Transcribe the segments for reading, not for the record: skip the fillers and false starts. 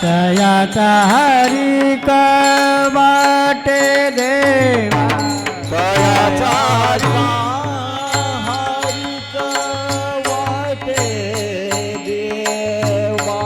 तयाचा हरी का वाटे देवा तयाचा हरी का वाटे देवा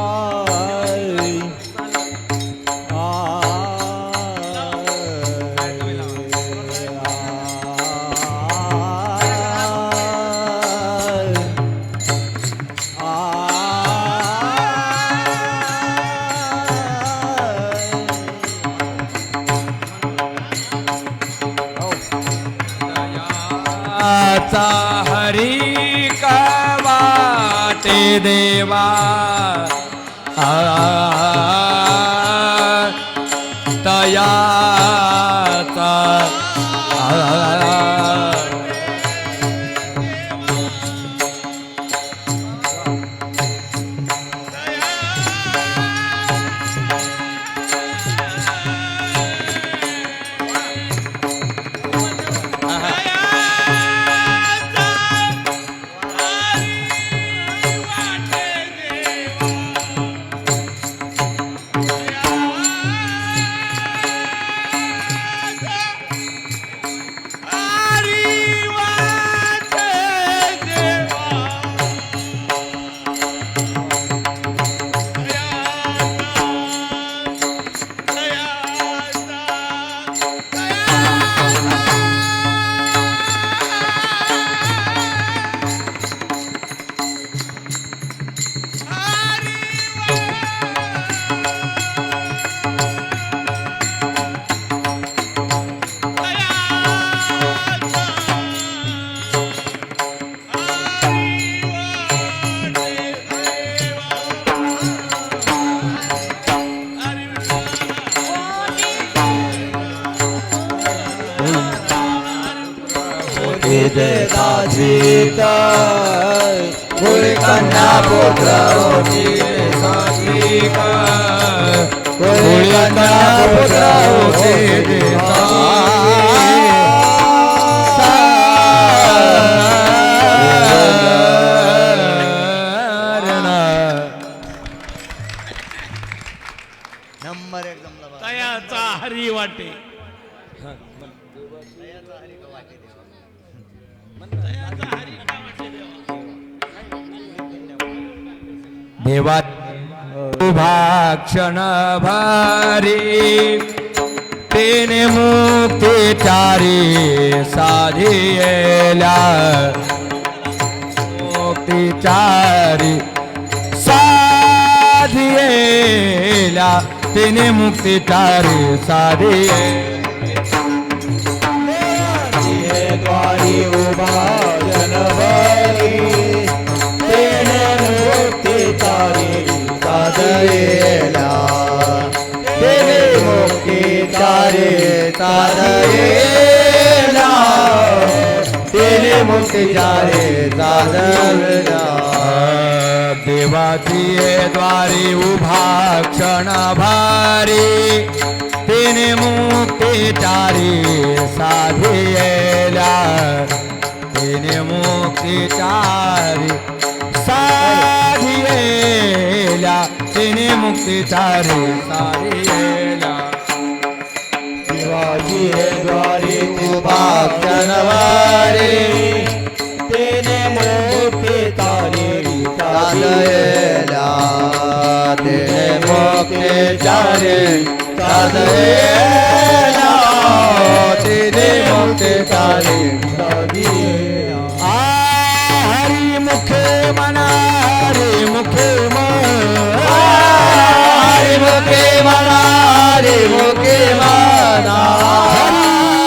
तयाचा हरी का वाटे देवा तयाचा दाजीता कोई कन्या पुत्र होती साधिका कोई कन्या पुत्र होती नंबर एकदम तयाचा हरी वाटे देवा उभा क्षण भारी तेने मुक्ती चारी साधियेला मुक्ती चारी साधियेला तेने मुक्ती चारी द्वारी उभा जनवरी तेने मुक्ती चारी साधयेला तेने मुक्ती चारी साधयेला तेने मुक्ती चारी साधयेला देवाची द्वारी उभा क्षण भारी तेने मुक्ती चारी साधियेला तेने मुक्ती चारी साधियेला तेने मुक्ती चारी साधियेला देवाची द्वारी उभा क्षणवारी तेने मुक्ती चारी साधयेला तेने मुक्ती चारी साधयेला तेने मुक्ती चारी साधयेला हरी मुखे मना हरी मुखे हरी मुखे मना हरी मुखे मना हरी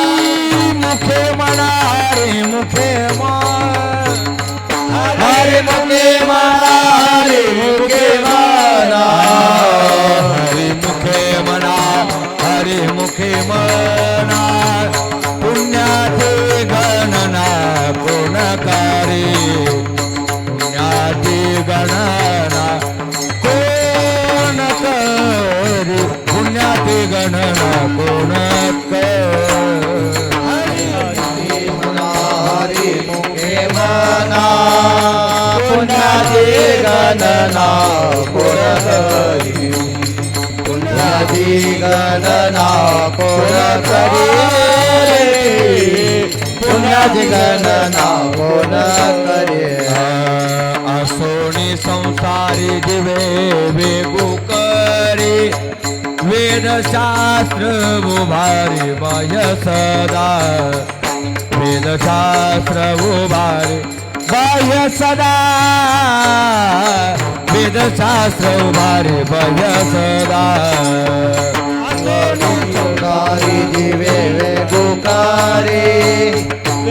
मुखे मना हरी मुखे हरी मुखे मना हरी मुखे मना हरी मुखे मना हरी मुखे मना पुण्याचे गणना गुणकारी पुण्याची गणना कोण करी पुण्याची गणना कोण हरी मुखे मना पुण्याची गणना कोण करी पुण्याची गणना कोण करी पुण्याची गणना कोण करे असोनी संसारी दिवे वेगू करे वेदशास्त्र उभारे बाह्य सदा वेदशास्त्र उभारे बाह्य सदा वेदशास्त्र उभारे बाह्य सदा संसारी दिवे गुकारी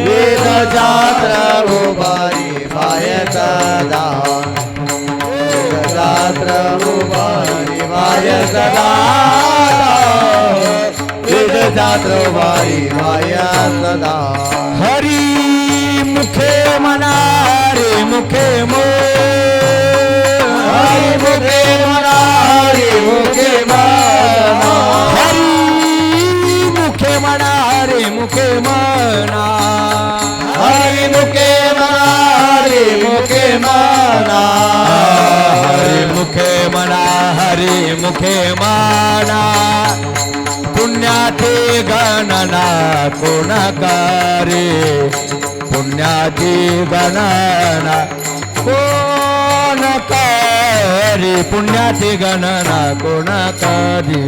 वेद शास्त्र उभारी बाह्य सदा वेद शास्त्र उभारी बाह्य सदा वेद शास्त्र उभारी बाह्य सदा हरी मुखे मना रे मुखे मो हरी मुखे मना हरी मुखे मना हरी मुखे मना रे मुखे मना हरी मुखे मना हरी मुखे मना हरी मुखे मना हरी मुखे मना पुण्याची गणना कोण करे पुण्याची गणना कोण करे पुण्याची गणना कोण करे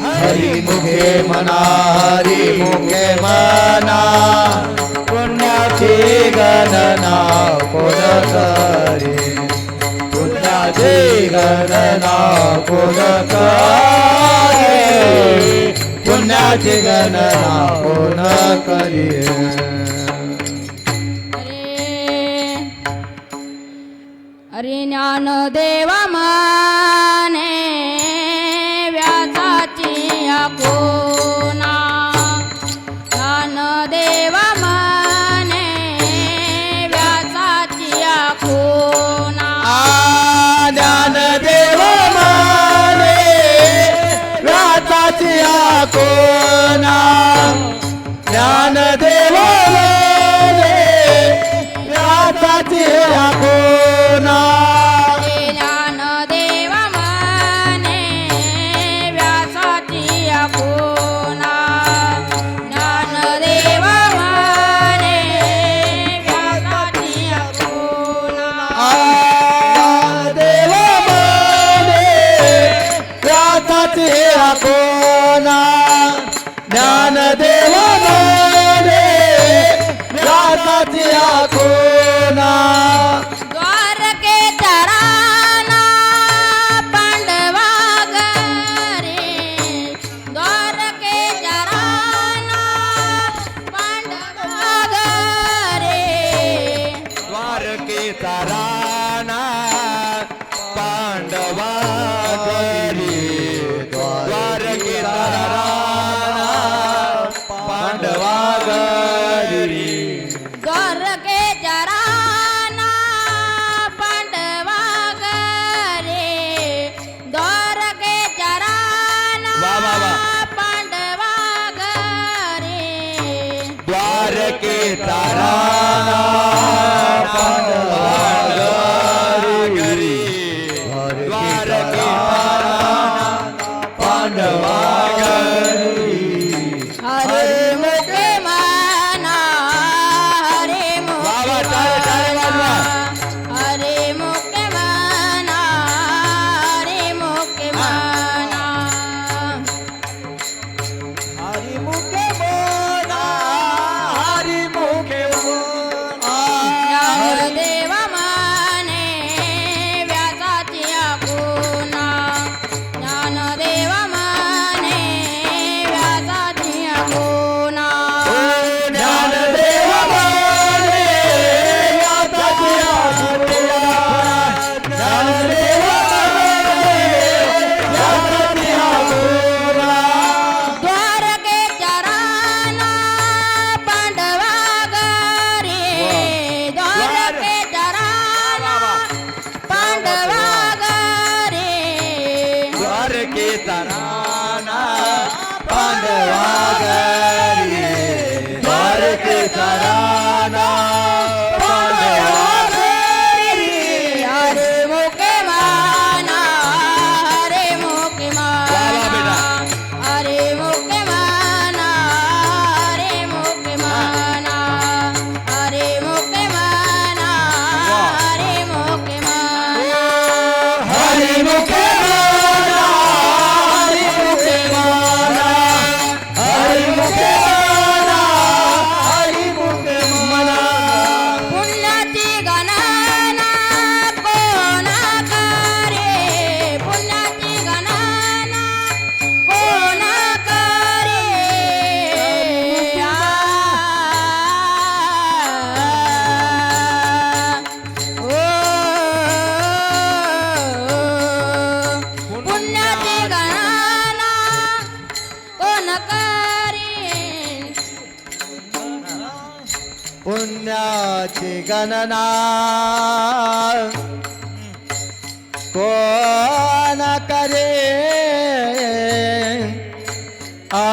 हरी मुखे मना हरी मुखे मना पुण्याची गणना कोण करे पुण्याची गणना कोण करे पुण्याची गणना कोण करे अरे ज्ञानदेवा माने व्यासाची कोना ज्ञानदेवा माने व्यासाची कोना ज्ञानदेव माने व्यासाची कोना ज्ञानदेव माने व्यासाची कोना ज्ञानदेवा माने व्यासाची कोना ज्ञानदेवा माने व्यासाची कोना देव माने व्यासाची कोना ज्ञानदेव माने व्यासाची कोना द्वारकेच्या राना पांडवा गरे द्वारकेच्या राना पांडवा गरे द्वारकेचा राणा पांडवा घरी द्वारकेचा राणा पांडवा घरी द्वारकेच्या राना पांडवा गरे द्वारकेच्या राना वा, वा, वा. पांडवा गरे द्वारकेचा राणा पांडवा घरी गणना कोण करे आ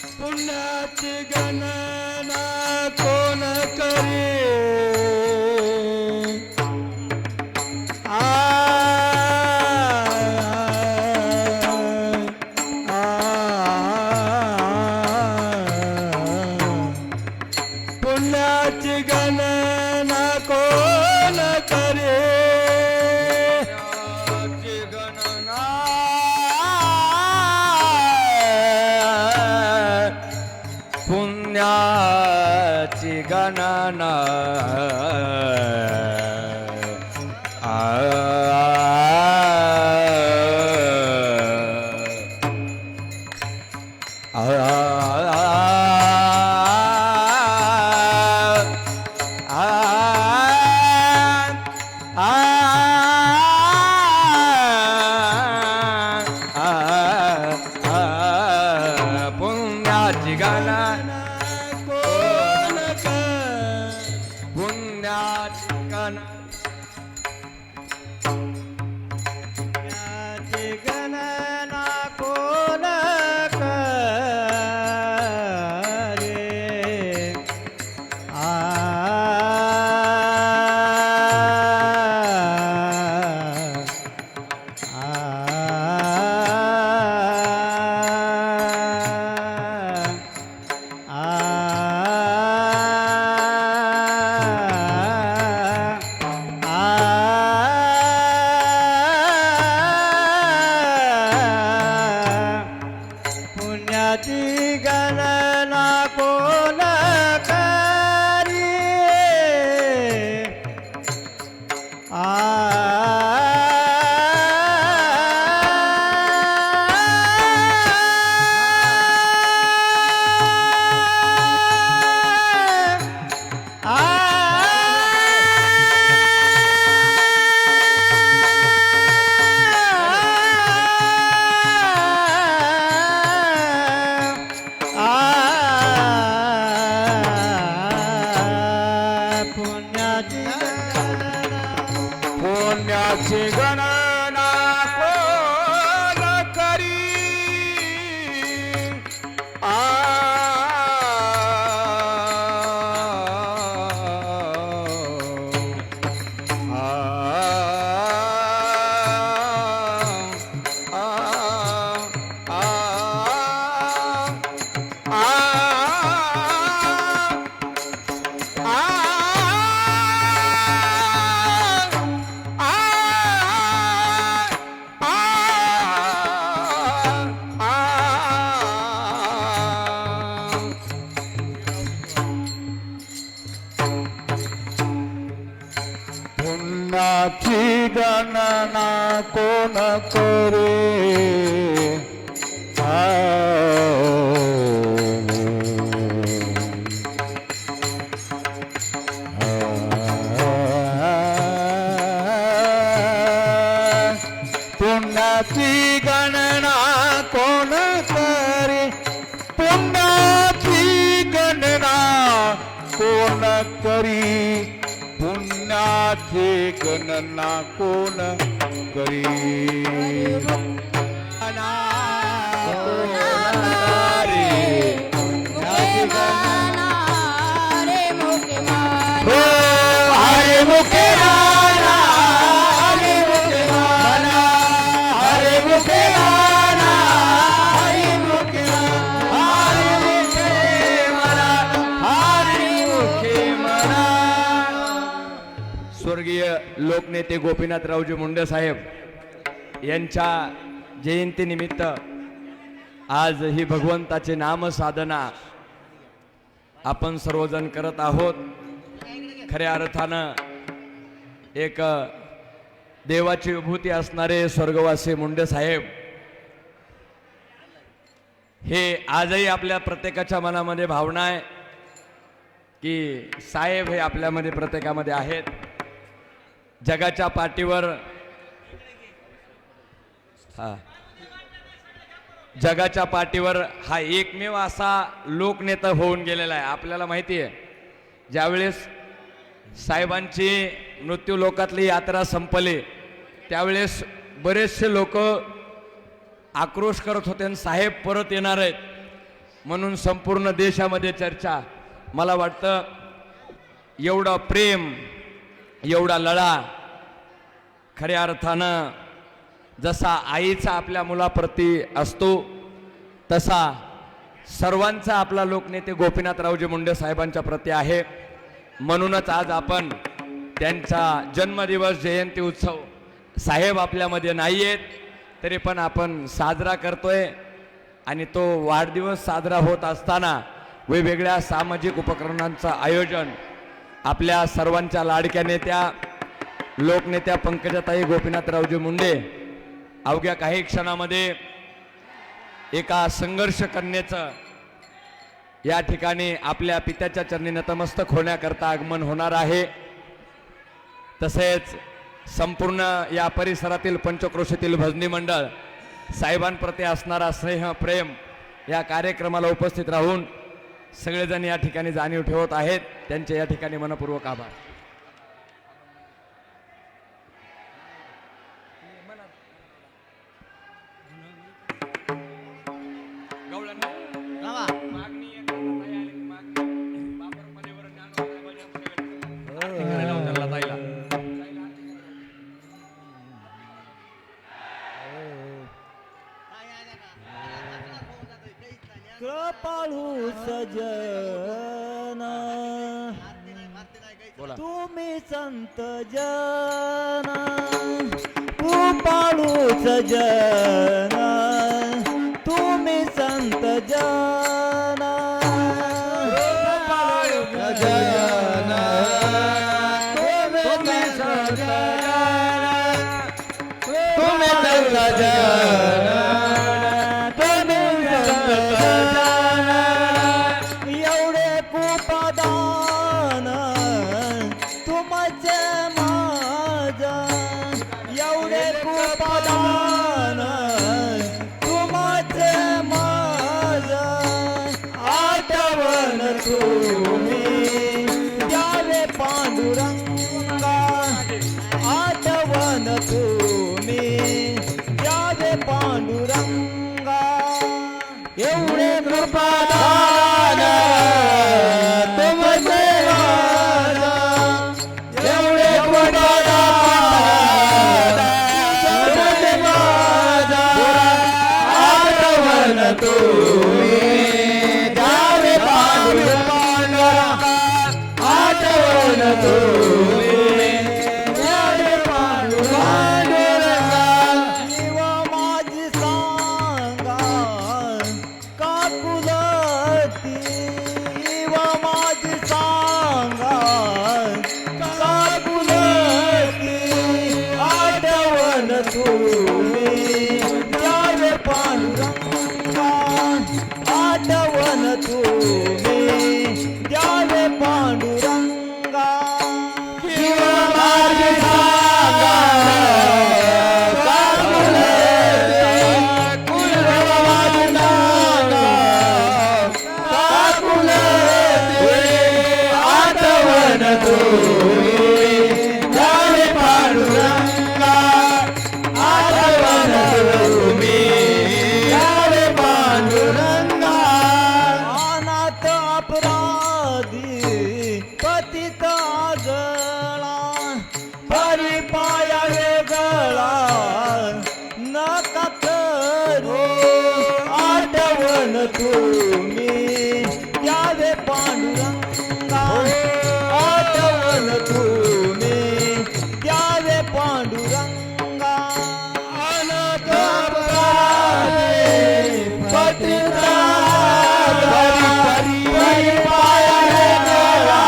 पुण्याची गणना कोण करी पुण्याची गणना कोण करे पुण्याची गणना कोण करे पुण्याची गणना पुण्याची गणना कोण पुण्याची गणना कोण करे पुण्याची गणना कोण करी पुण्याची गणना कोण करी पुण्याची गणना कोण करे कोण करी पुण्याची गणना कोण करी पुण्याची गणना कोण करी हरे मुखे नाना हरे मुखे नाना हरे मुखे नाना हरे मुखे हरे मुखे मना हरे मुखे मना. स्वर्गीय लोकनेते गोपीनाथरावजी मुंडे साहेब यांच्या जयंतीनिमित्त आज ही भगवंताचे नाम साधना आपण सर्वजण करत आहोत. खऱ्या अर्थानं एक देवाची विभूती असणारे स्वर्गवासी मुंडे साहेब हे आजही आपल्या प्रत्येकाच्या मनामध्ये भावना आहे की साहेब हे आपल्यामध्ये प्रत्येकामध्ये आहेत. जगाच्या पाठीवर जगाच्या पाठीवर हा एकमेव असा लोकनेता होऊन गेलेला आहे. आपल्याला माहिती आहे ज्यावेळेस साहेबांची मृत्यू लोकातली यात्रा संपली त्यावेळेस बरेचसे लोक आक्रोश करत होते आणि साहेब परत येणार आहेत म्हणून संपूर्ण देशामध्ये चर्चा. मला वाटतं एवढं प्रेम एवढा लढा खऱ्या अर्थानं जसा आईचा आपल्या मुलाप्रती असतो तसा सर्वांचा आपला लोकनेते गोपीनाथरावजी मुंडे साहेबांच्या प्रती आहे. म्हणूनच आज आपण त्यांचा जन्मदिवस जयंती उत्सव साहेब आपल्यामध्ये नाही आहेत तरी पण आपण साजरा करतोय आणि तो वाढदिवस साजरा होत असताना वेगवेगळ्या सामाजिक उपक्रमांचं आयोजन आपल्या सर्वांच्या लाडक्या नेत्या लोकनेत्या पंकजाताई गोपीनाथरावजी मुंडे अवघ्या काही क्षणामध्ये एका संघर्ष कन्येचं या ठिकाणी आपल्या पित्याच्या चरणी नतमस्तक होण्याकरता आगमन होणार आहे. तसेच संपूर्ण या परिसरातील पंचक्रोशीतील भजनी मंडळ साहेबांप्रती असणारा स्नेह प्रेम या कार्यक्रमाला उपस्थित राहून सगळेजण या ठिकाणी जाणीव ठेवत आहेत. त्यांचे या ठिकाणी मनपूर्वक आभार. कृपाळू सजना तुम्ही संत जना कृपाळू सजना तुम्ही संत जना कृपाळू सजना तुम्ही संत जना तुम्ही संत जना पांडुरंगा एवढे कृपादान तुमचे राजा एवढे कृपादान तुमचे राजा आठवण तुम्ही द्यावे पांडुरंगा आठवण तुम्ही आठवण तुम्ही द्यावे पांडुरंगा तुम्ही द्यावे पांडुरंगा आठवण तुम्ही द्यावे पांडुरंगा अनाथ अपराधी पतित आजळा परिपाया वेगळा नका करू आठवण तुम्ही द्यावे पांडुरंगा आठवण तुम्ही द्यावे पांडुरंगा अनाथ अपराधी पतित परिपाया वेगळा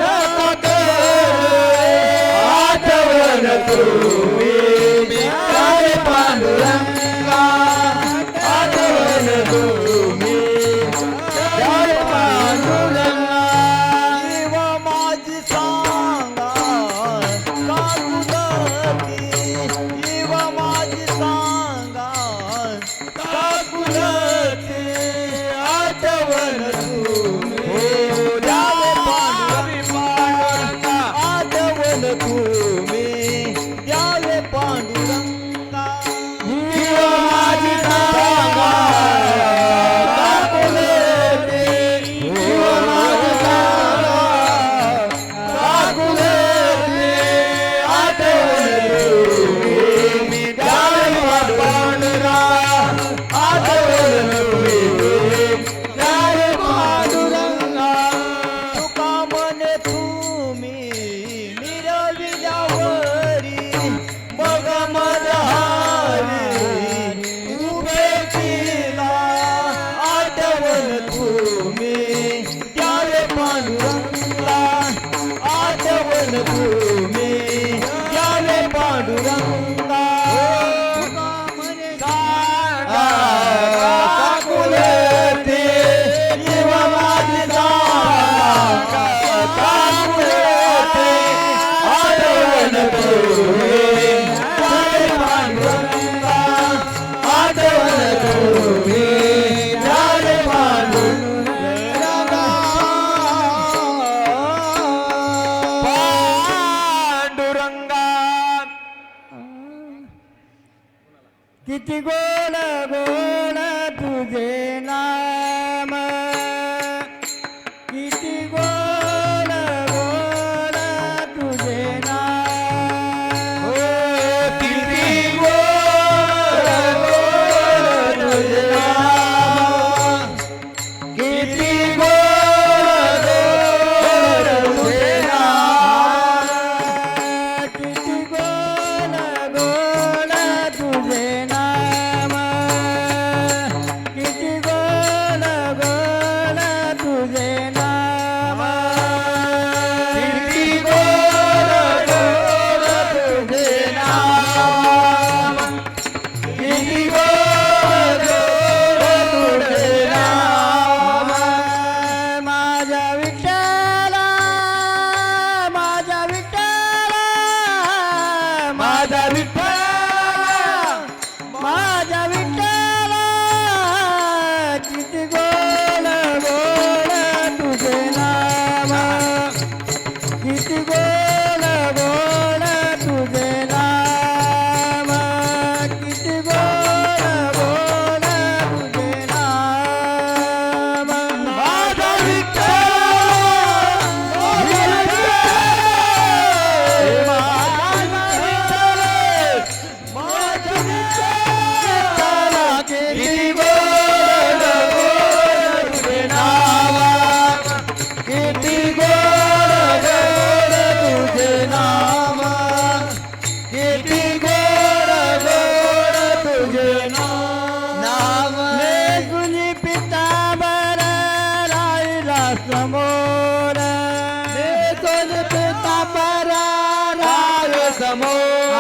नका करू आठवण तुम्ही द्यावे पांडुरंगा आठवण तुम्ही द्यावे पांडुरंगा जीव माझी सांगा काकुलती जीव माझी सांगा काकुलती आठवण तुम्ही द्यावे पांडुरंगा आठवण तुम्ही द्यावे पांडुरंगा जीव माझी सांगा काकुलती जीव माझी सांगा काकुलती आठवण तुम्ही द्यावे पांडुरंगा आठवण तुम्ही द्यावे पांडुरंगा तुका म्हणे तुम्ही मिरविल्यावरी मग मजहारी उभे केला आठवण तुम्ही द्यावे पांडुरंगा आठवण तुम्ही द्यावे पांडुरंगा तुका म्हणे काकुलती जीव माझी सांगा काकुलती आठवण तुम्ही द्यावे पांडुरंगा आठवण तुम्ही द्यावे पांडुरंगा किती गोड गोड तुझे नाम किती गोड गोड तुझे नाम किती गोड गोड तुझे नाम किती गोड गोड तुझे नाम किती गोड गोड तुझे नाम किती गोड गोड तुझे नाम किती गोड गोड तुझे नाम किती गोड गोड तुझे नाम माझा विठ्ठला माझा विठ्ठला माझा विठ्ठल माझा विठ्ठला किती गोड गोड तुझे नाम किती गोड गोड तुझे नाम किती गोड गोड तुझे नाम माझा विठ्ठल माझा विठ्ठल माझा विठ्ठल किती गोड गोड तुझे नाम किती गोड गोड तुझे नाम किती गोड गोड तुझे नाम तुझी पितांबर राहिला समोर तुझे पितांबर राय समोर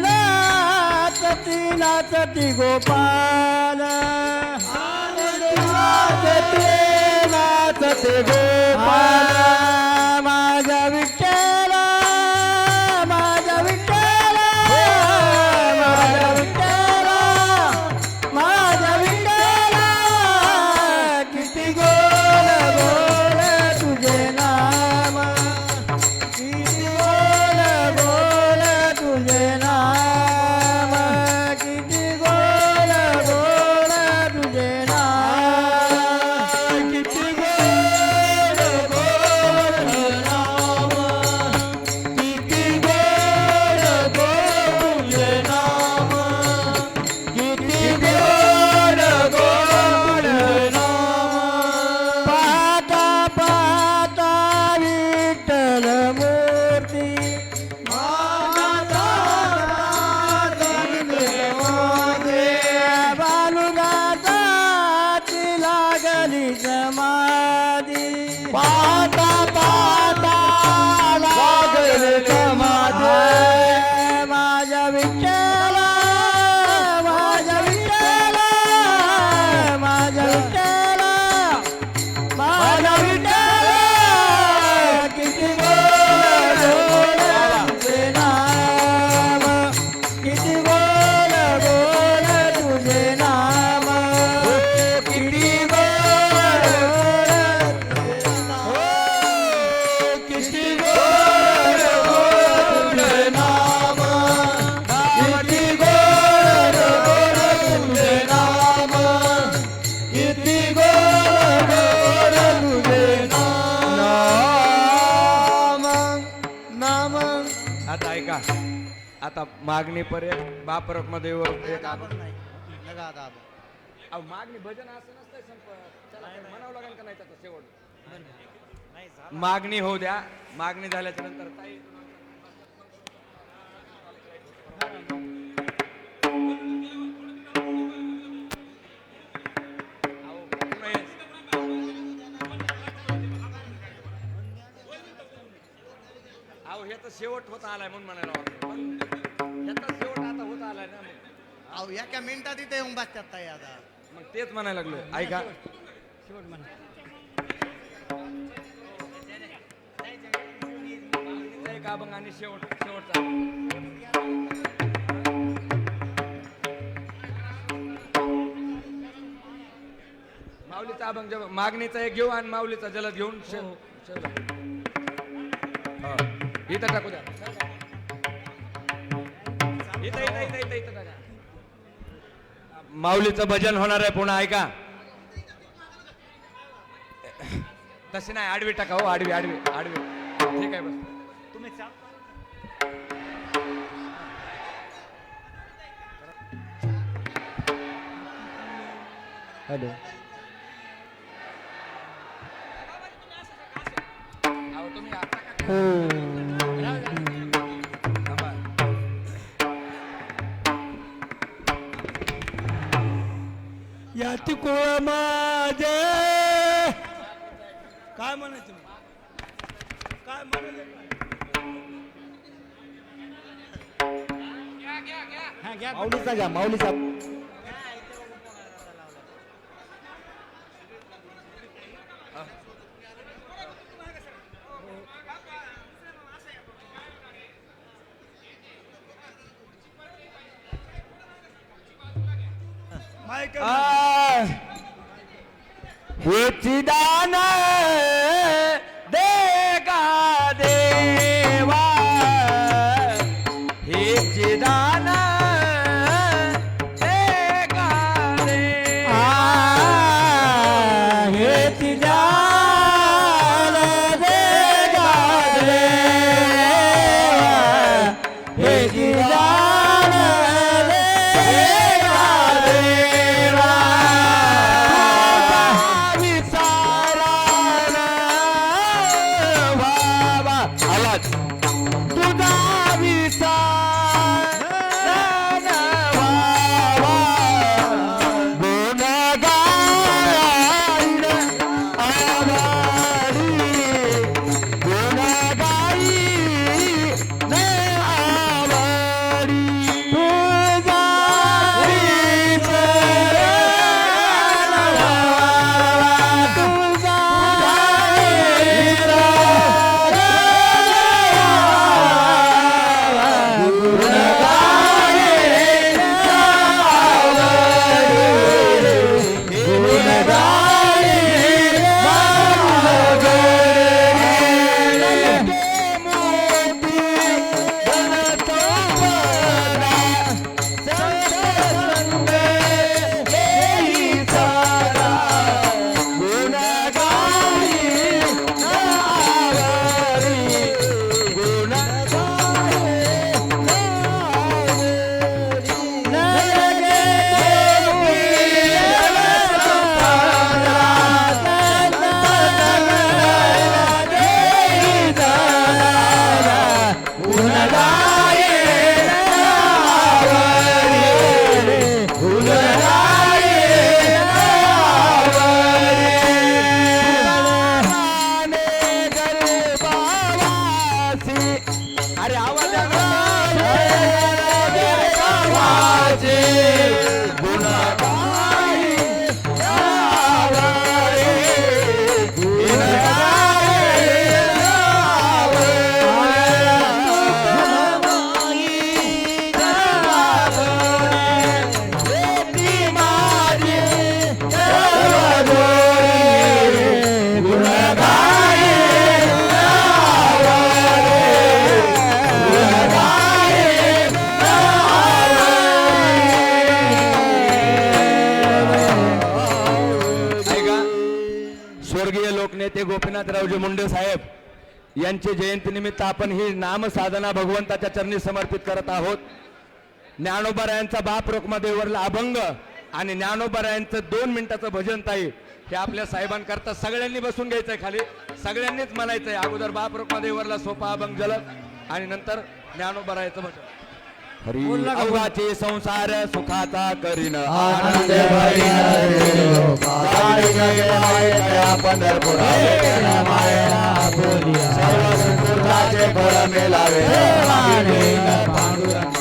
नाचती नाचती गोपाल नाचते नाचते गोपाल माझा विठ्ठला माझा विठ्ठला माझा विठ्ठला माझा विठ्ठला किती गोड गोड आता मागणी पर्यंत बापरक मध्ये एक अहो, मागणी भजन असं नसतंय चला म्हणावं लागेल का नाही त्याचा शेवट मागणी होऊ द्या मागणी झाल्याच्या नंतर ताई अहो हे तर शेवट होत आलाय म्हणून म्हणायला ह्याचा शेवट आता होत आलाय ना मग अहो एका मिनिटात इथे येऊन बसतात ताई आता मग तेच म्हणायला लागलोय ऐका एक अभंग आणि शेवटचा माऊलीचा अभंग मागणीचा एक घेऊ आणि माऊलीचा जलद घेऊन इथं टाकू द्या इथं टाका माऊलीचं भजन होणार आहे पुन्हा ऐका तसे नाही आडवी टाका हो आडवी आडवी आडवी ठीक आहे बस तुम्ही हॅलो तुम्ही यात कोळ माझे काय म्हणायचं काय म्हणायचं माऊलीचा घ्या माऊलीचा हेची दान देगा देवा हेची दान देगा देवा हेची दान देगा देवा हेची दान देगा देवा स्वर्गीय लोकनेते गोपीनाथरावजी मुंडे साहेब यांची जयंतीनिमित्त आपण ही नामसाधना भगवंताच्या चरणी समर्पित करत आहोत. ज्ञानोबरायांचा बाप रोकमादेवरला अभंग आणि ज्ञानोबरायांचं 2 मिनिटाचं भजन ताई हे आपल्या साहेबांकरता सगळ्यांनी बसून घ्यायचंय, खाली सगळ्यांनीच म्हणायचंय. अगोदर बाप रोकमादेवरला सोपा अभंग जलद आणि नंतर ज्ञानोबरायांचं भजन. हरी अवघाचे संसार सुखाचा करीन आनंद भरीन रे गाडी नगे माये तया पंढरपुरा विठ्ठल मायेला बोलिया सर्व संपूर्णाचे फळ मिळावे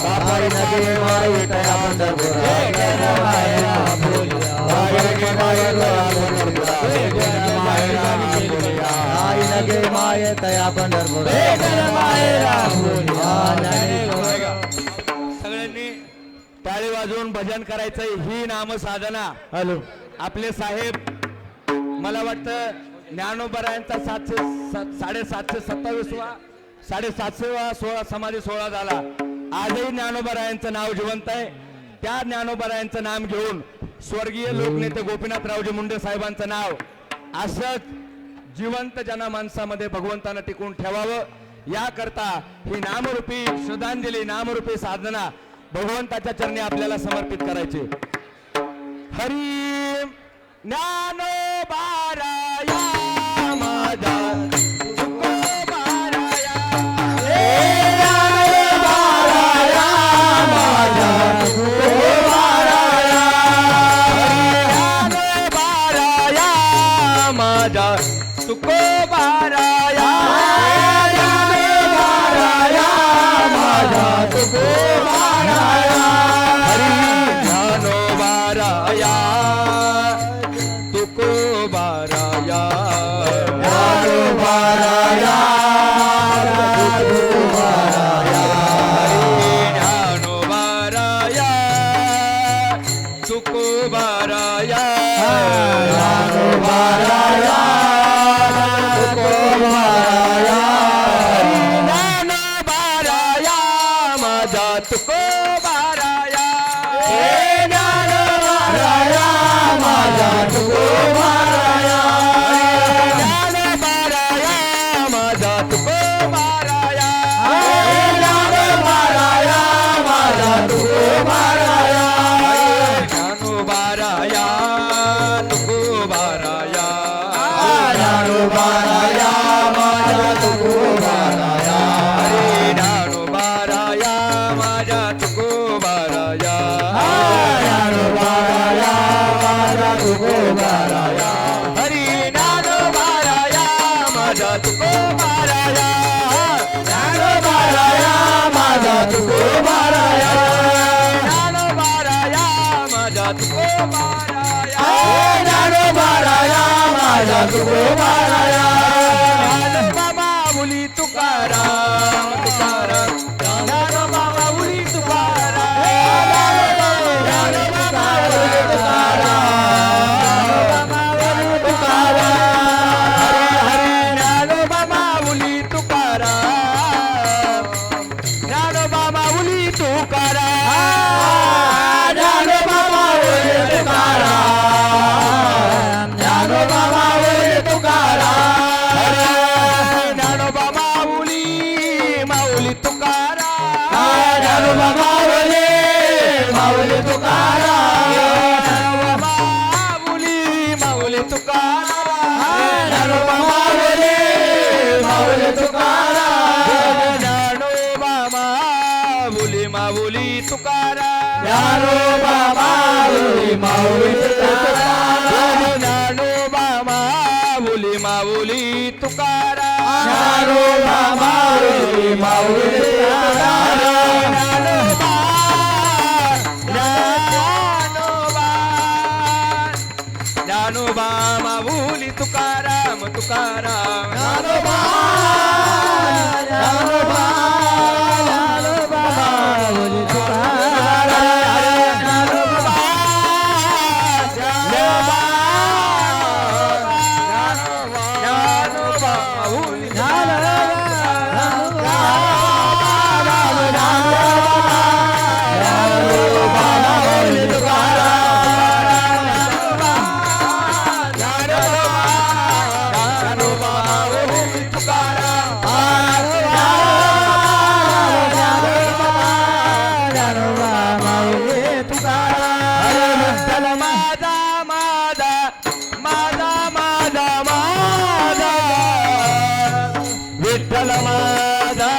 बापाई नगे माये विठ्ठल पंढरपुरा विठ्ठल मायेला बोलिया गाडी नगे माये तया पंढरपुरा विठ्ठल मायेला बोलिया आई नगे माये तया पंढरपुरा विठ्ठल मायेला बोलिया. सगळ्यांनी टाळी वाजवून भजन करायचंय. ही नामसाधना हॅलो आपले साहेब मला वाटतं ज्ञानोबरायांचा 727वा 750वा समाधी सोहळा झाला. आजही ज्ञानोबरायांचं नाव जिवंत आहे. त्या ज्ञानोबरायांचं नाम घेऊन स्वर्गीय लोकनेते गोपीनाथरावजी मुंडे साहेबांचं नाव असंच जिवंत जनमानसामध्ये भगवंतानं टिकून ठेवावं याकरता ही नामरूपी श्रद्धांजली नामरूपी साधना भगवंताच्या चरणी आपल्याला समर्पित करायची. हरी ज्ञानोबाराया माझा तुकोबाराया ज्ञानोबाराया माझा तुकोबाराया ज्ञानोबाराया माझा तुकोबाराया बाबा बोली तुकाराम तुकाराम बाबा बोली माऊली तुकाराम ज्ञानोबा माऊली तुकाराम तुकाराम विठ्ठल माझा माझा माझा माझा माझा विठ्ठल माझा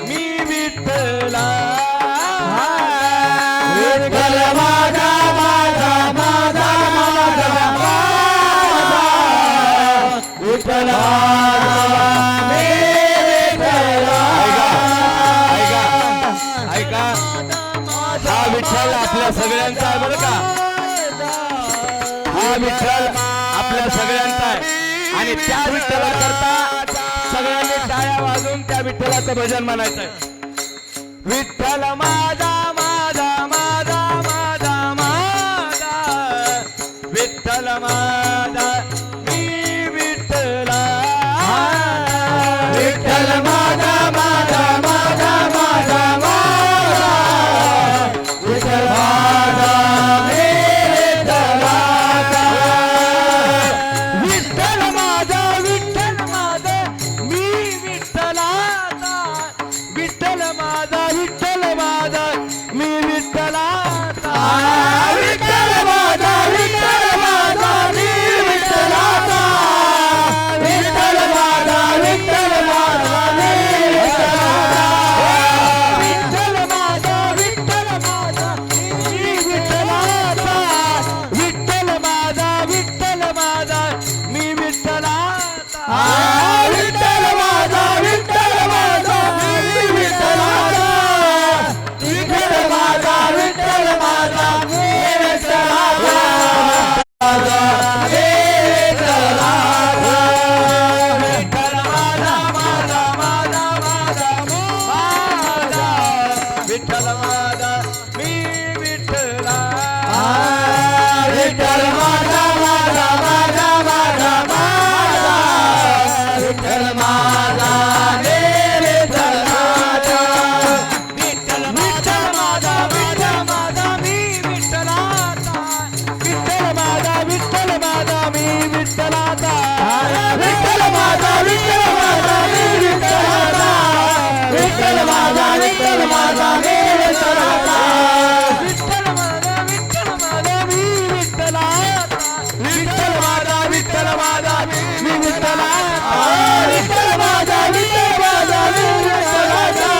मी विठ्ठला विठ्ठल माझा माझा माझा माझा माझा विठ्ठल ऐका हा विठ्ठल आपल्या सगळ्यांचा आहे बरं का हा विठ्ठल आपल्या सगळ्यांचा आहे आणि त्या विठ्ठला करता सगळ्यांनी टाळ्या वाजवून त्या विठ्ठलाचं भजन म्हणायचं आहे विठ्ठल माझा माझा माझा माझा माझा विठ्ठल माझा मी विठ्ठला विठ्ठल माझा माझा माझा माझा माझा विठ्ठल माझा विठ्ठल माझा विठ्ठल माझा मी विठ्ठलाचा विठ्ठल माझा मी विठ्ठलाचा विठ्ठल माझा विठ्ठल माझा मी विठ्ठलाचा विठ्ठल माझा विठ्ठल माझा मी विठ्ठल माझा विठ्ठल माझा मी विठ्ठलाचा विठ्ठल माझा मी विठ्ठलाचा विठ्ठल माझा विठ्ठल माझा मी विठ्ठलाचा विठ्ठल माझा विठ्ठल माझा मी विठ्ठलाचा विठ्ठल माझा माझा माझा माझा माझा विठ्ठल माझा मी विठ्ठला विठ्ठल माझा माझा माझा माझा माझा विठ्ठल माझा हे विठ्ठलाचा विठ्ठल माझा विठ्ठल माझा मी विठ्ठलाचा विठ्ठल माझा मी विठ्ठलाचा विठ्ठल माझा विठ्ठल माझा मी विठ्ठलाचा विठ्ठल माझा विठ्ठल माझा मी विठ्ठलाचा विठ्ठल माझा मी विठ्ठलाचा विठ्ठल माझा मी विठ्ठलाचा विठ्ठल माझा विठ्ठल माझा मी विठ्ठलाचा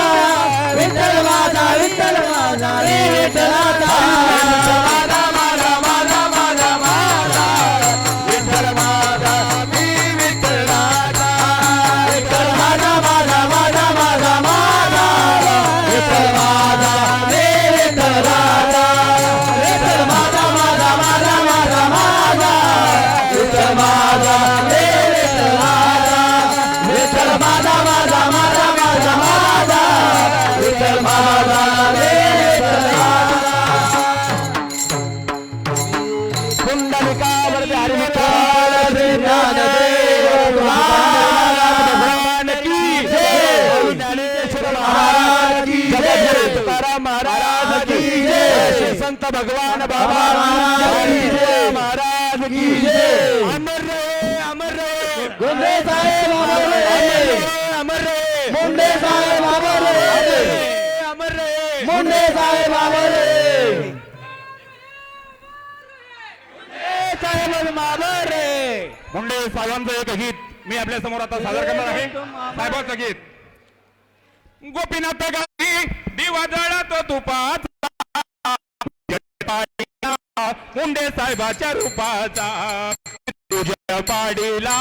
विठ्ठल माझा विठ्ठल माझा मी विठ्ठलाचा माझा माझा माझा माझा माझा विठ्ठल माझा मी विठ्ठलाचा विठ्ठल माझा माझा माझा माझा माझा विठ्ठल माझा मी विठ्ठलाचा विठ्ठल माझा माझा माझा माझा माझा विठ्ठल माझा मी विठ्ठलाचा विठ्ठल माझा माझा माझा माझा माझा विठ्ठल माझा मी कुंडलिकावरती हरिविठ्ठल श्री ज्ञानदेव भगवान की जय ज्ञानेश्वर महाराज की जय तुकाराम महाराज की जय श्री संत भगवान बाबा महाराज की जय अमर रहे गुंडे साहेब अमर रहे अमर रहे मुंडे साहेब अमर रहे अमर रहे मुंडे साहेब अमर रहे साहेब मावर रे मुंडे साहेबांचं एक गीत मी आपल्या समोर आता सादर करणार आहे साहेबांचं गीत गोपीनाथ गावी दिवा जळतो तुपाचा मुंडे साहेबाच्या रूपाचा तुझ्या पाडीला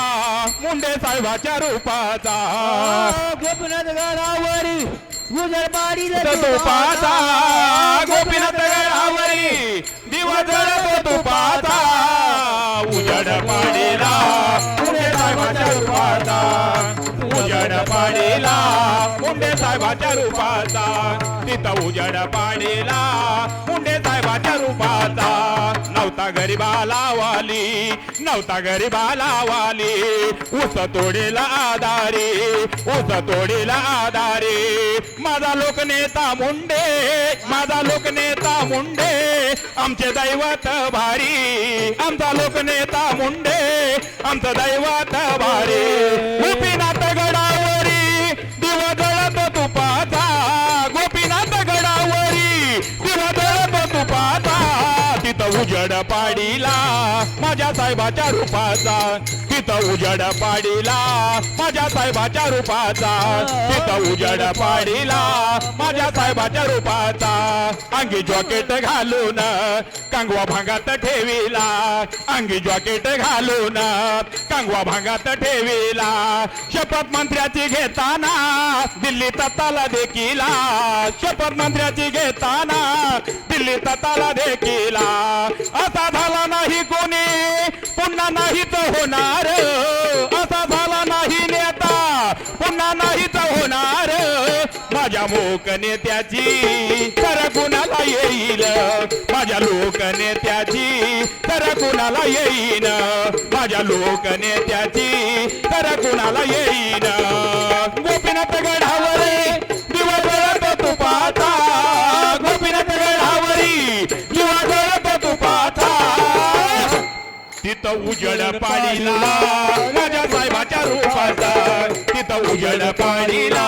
मुंडे साहेबाच्या रूपाचा गोपीनाथ गडावरी गुजरबाडी तुपाचा गोपीनाथ गडावरी दिवा जळतो तुपाचा उजड पाडीला मुंडे साहेबाच्या रूपाचा उजड पाडीला मुंडे साहेबाच्या रूपाचा तिथं उजड पाडीला मुंडे साहेबाच्या रूपाचा नव्हता गरीबाला वाली नव्हता गरीबाला वाली ऊस तोडीला आधारी ऊस तोडीला आधारी माझा लोकनेता मुंडे माझा लोकनेता मुंडे आमचे दैवत भारी आमचा लोकनेता मुंडे आमचं दैवत भारी गोपीनाथ गडावरी दिवा जळत तुपाचा गोपीनाथ गडावरी दिवा जळत तुपाचा तिथं तिथं उजड पाडीला माझ्या साहेबाच्या रूपाचा तिथं उजड पाडीला माझ्या साहेबाच्या रूपाचा तिथं उजड पाडीला माझ्या साहेबाच्या रूपाचा अंगी जॉकेट घालून कांगवा भांगात ठेवीला अंगी जॉकेट घालून कांगवा भांगात ठेवीला शपथ मंत्र्याची घेताना दिल्ली तताला देखीला शपथ मंत्र्याची घेताना दिल्ली तताला देखीला असा झाला नाही कोणी पुन्हा नाहीच होणार असा झाला नाही नेता पुन्हा नाहीच होणार माझ्या मूक नेत्याची तर कुणाला येईल माझ्या लोक नेत्याची तर कुणाला येईन माझ्या लोक नेत्याची तर कुणाला येईन गोपीनाथ गडावरे दिवा जळत तुपाचा गोपीनाथ गडावरी दिवा जळत तुपाचा तिथं उजड पाडीला माझ्या साहेबाच्या रूपाचा तिथं उजड पाडीला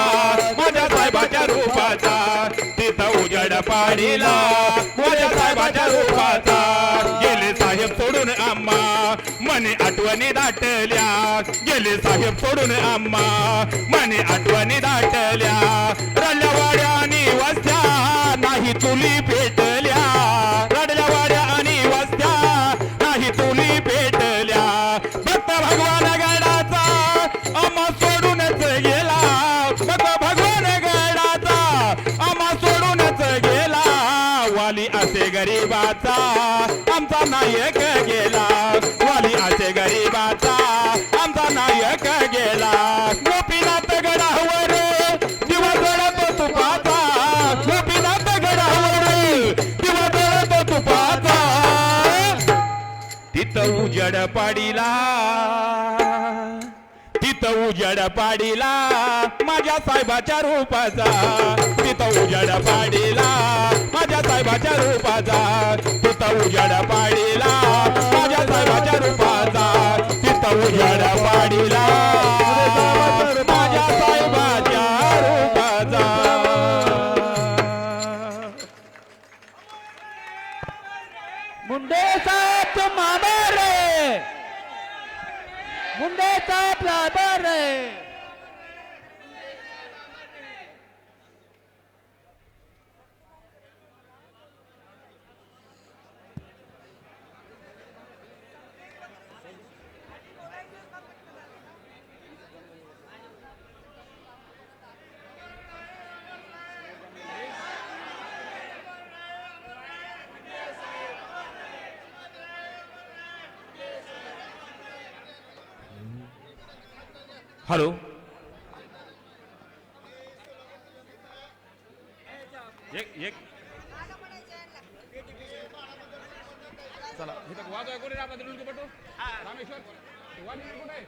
माझ्या साहेबाच्या रूपाचा तिथं उजड पाडीला माझ्या साहेबाच्या रूपाचा गेले साहेब सोडून आम्हा मने आठवणी दाटल्या गेले साहेब सोडून आम्हा मने आठवणी दाटल्या रडल्या वाड्या आणि वस्त्या नाही तुली पेटल्या रडल्या वाड्या आणि वस्त्या नाही तुली पेटल्या भक्त भगवान गडाचा आम्हा सोडूनच गेला भक्त भगवान गडाचा आम्हा सोडूनच गेला वाली असे गरीबाचा आमचा नायक गेला वाली असे गरीबाचा आमचा नायक गेला गोपीनाथ गडावर दिवा जळत तुपाचा गोपीनाथ गडावर दिवा जळत तुपाचा तिथं उजड पाडीला तिथं उजड पाडीला माझ्या साहेबाच्या रूपाचा तिथं उजड पाडीला माझ्या साहेबाच्या रूपाचा तिथं उजड पाडीला माझ्या साहेबाच्या रूपाचा तिथं उजड पाडीला माझ्या साहेबाच्या रूपाचा मुंडे साहेब तुम हमारे मुंडे साहेब हमारे हॅलो एक चला इथं वाज आहे कोणी रे आपला दिलू पटू रामेश्वर वाज कुठे आहे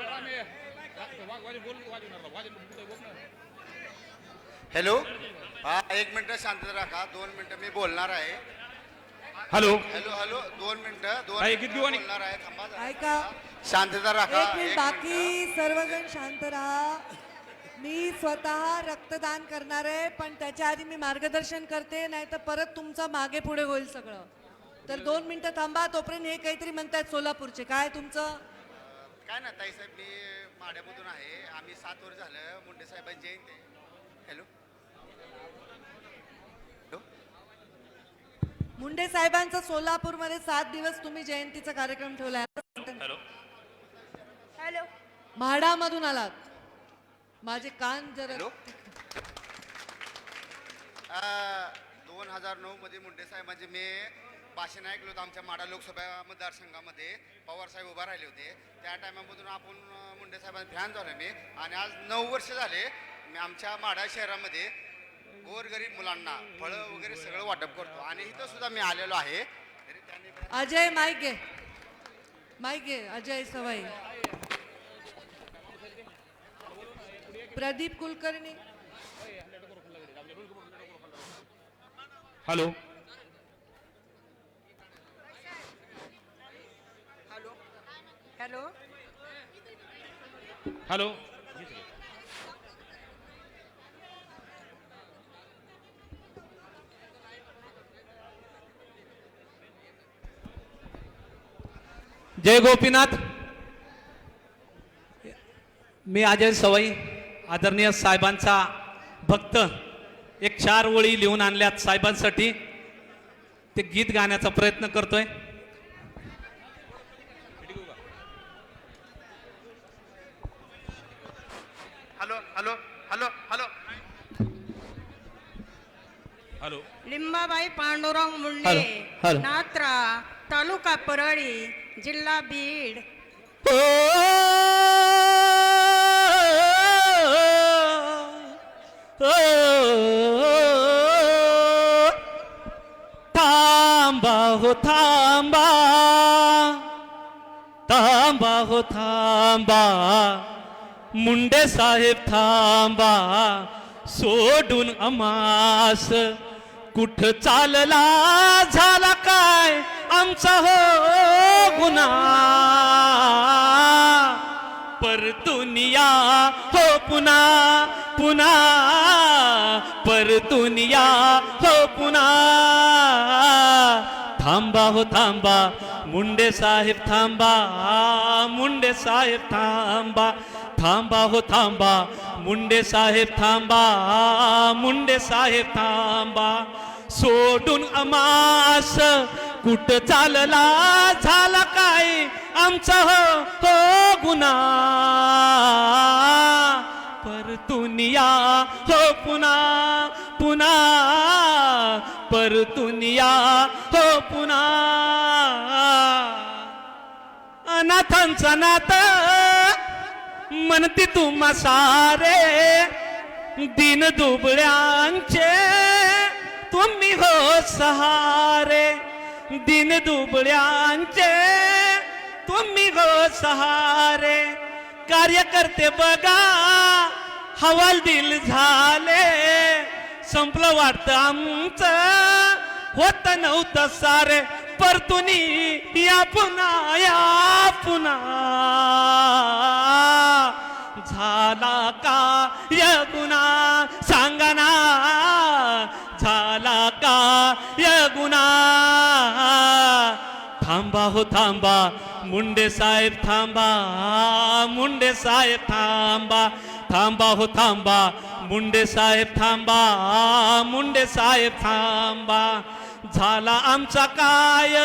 रामे वाज बोल वाज बोल हॅलो हा 1 मिनिट शांतता राखा 2 मिनिटं मी बोलणार आहे हॅलो हॅलो हॅलो 2 मिनिटं 2 काय किती दिवसांनी? बोलणार आहे थांबा जरा. ऐका शांतता राखा एक मिनिट बाकी सर्वजण शांत राहा मी स्वतः रक्तदान करणार आहे पण त्याच्या आधी मी मार्गदर्शन करते नाही तर परत तुमचं मागे पुढे होईल सगळं तर 2 मिनिटं थांबा तोपर्यंत हे काहीतरी म्हणतायत सोलापूरचे काय तुमचं काय ना ताईसाहेब मी माड्यामधून आहे आम्ही 7 वर्ष झालं मुंडे साहेबांची जयंती आहे. हॅलो हॅलो मुंडे साहेबांचा सोलापूरमध्ये 7 दिवस तुम्ही जयंतीचा कार्यक्रम ठेवलाय हॅलो म्हाडामधून आलात माझे कान जरा हॅलो 2009 मध्ये मुंडे साहेबांचे मी भाषण ऐकलं होतं आमच्या माडा लोकसभा मतदारसंघामध्ये पवार साहेब उभा राहिले होते त्या टायमामधून आपण मुंडे साहेबांचे फॅन झालो मी आणि आज 9 वर्ष झाले मी आमच्या माडा शहरामध्ये गोरगरीब मुलांना फळं वगैरे सगळं वाटप करतो आणि इथं सुद्धा मी आलेलो आहे तरी त्यांनी अजय माईक घे Ajay Sawai Pradeep Kulkarni hello hello hello जय गोपीनाथ. मी अजय सवाई, आदरणीय साहेबांचा भक्त. एक 4 ओळी लिहून आणल्यात साहेबांसाठी, ते गीत गाण्याचा प्रयत्न करतोय. Hello hello hello hello hello. Limbabai Pandurang hello, Munde hello. Natra तालुका परळी जिल्हा बीड. थांबा हो थांबा, थांबा हो थांबा, मुंडे साहेब थांबा, सोडून अमास कुठ चालला, झाला काय आमचा हो गुन्हा. परतुनिया हो पुन्हा पुन्हा, परतुनिया हो पुन्हा. थांबा हो थांबा, मुंडे साहेब थांबा, मुंडे साहेब थांबा, थांबा हो थांबा, मुंडे साहेब थांबा, मुंडे साहेब थांबा, सोडून अमास कुठ चालला, झाला काय आमचा हो गुन्हा. परतुनिया हो पुन्हा पुन्हा, परतुनिया हो पुन्हा. अनाथांचा नात म्हणती तुम्हा सारे, दिन दुबळ्यांचे तुम्ही हो सहारे, दिन दुबळ्यांचे तुम्ही हो सहारे. कार्यकर्ते बघा हवालदिल झाले, संपलं वाटतं आमचं होत नव्हतं सारे. परतुनी या पुन्हा या पुन्हा, झाला का या गुन्हा सांगा ना, झाला का या गुन्हा. थांबा हो थांबा, मुंडे साहेब थांबा, मुंडे साहेब थांबा, थांबा हो थांबा, मुंडे साहेब थांबा, मुंडे साहेब थांबा. झाला आमचा काय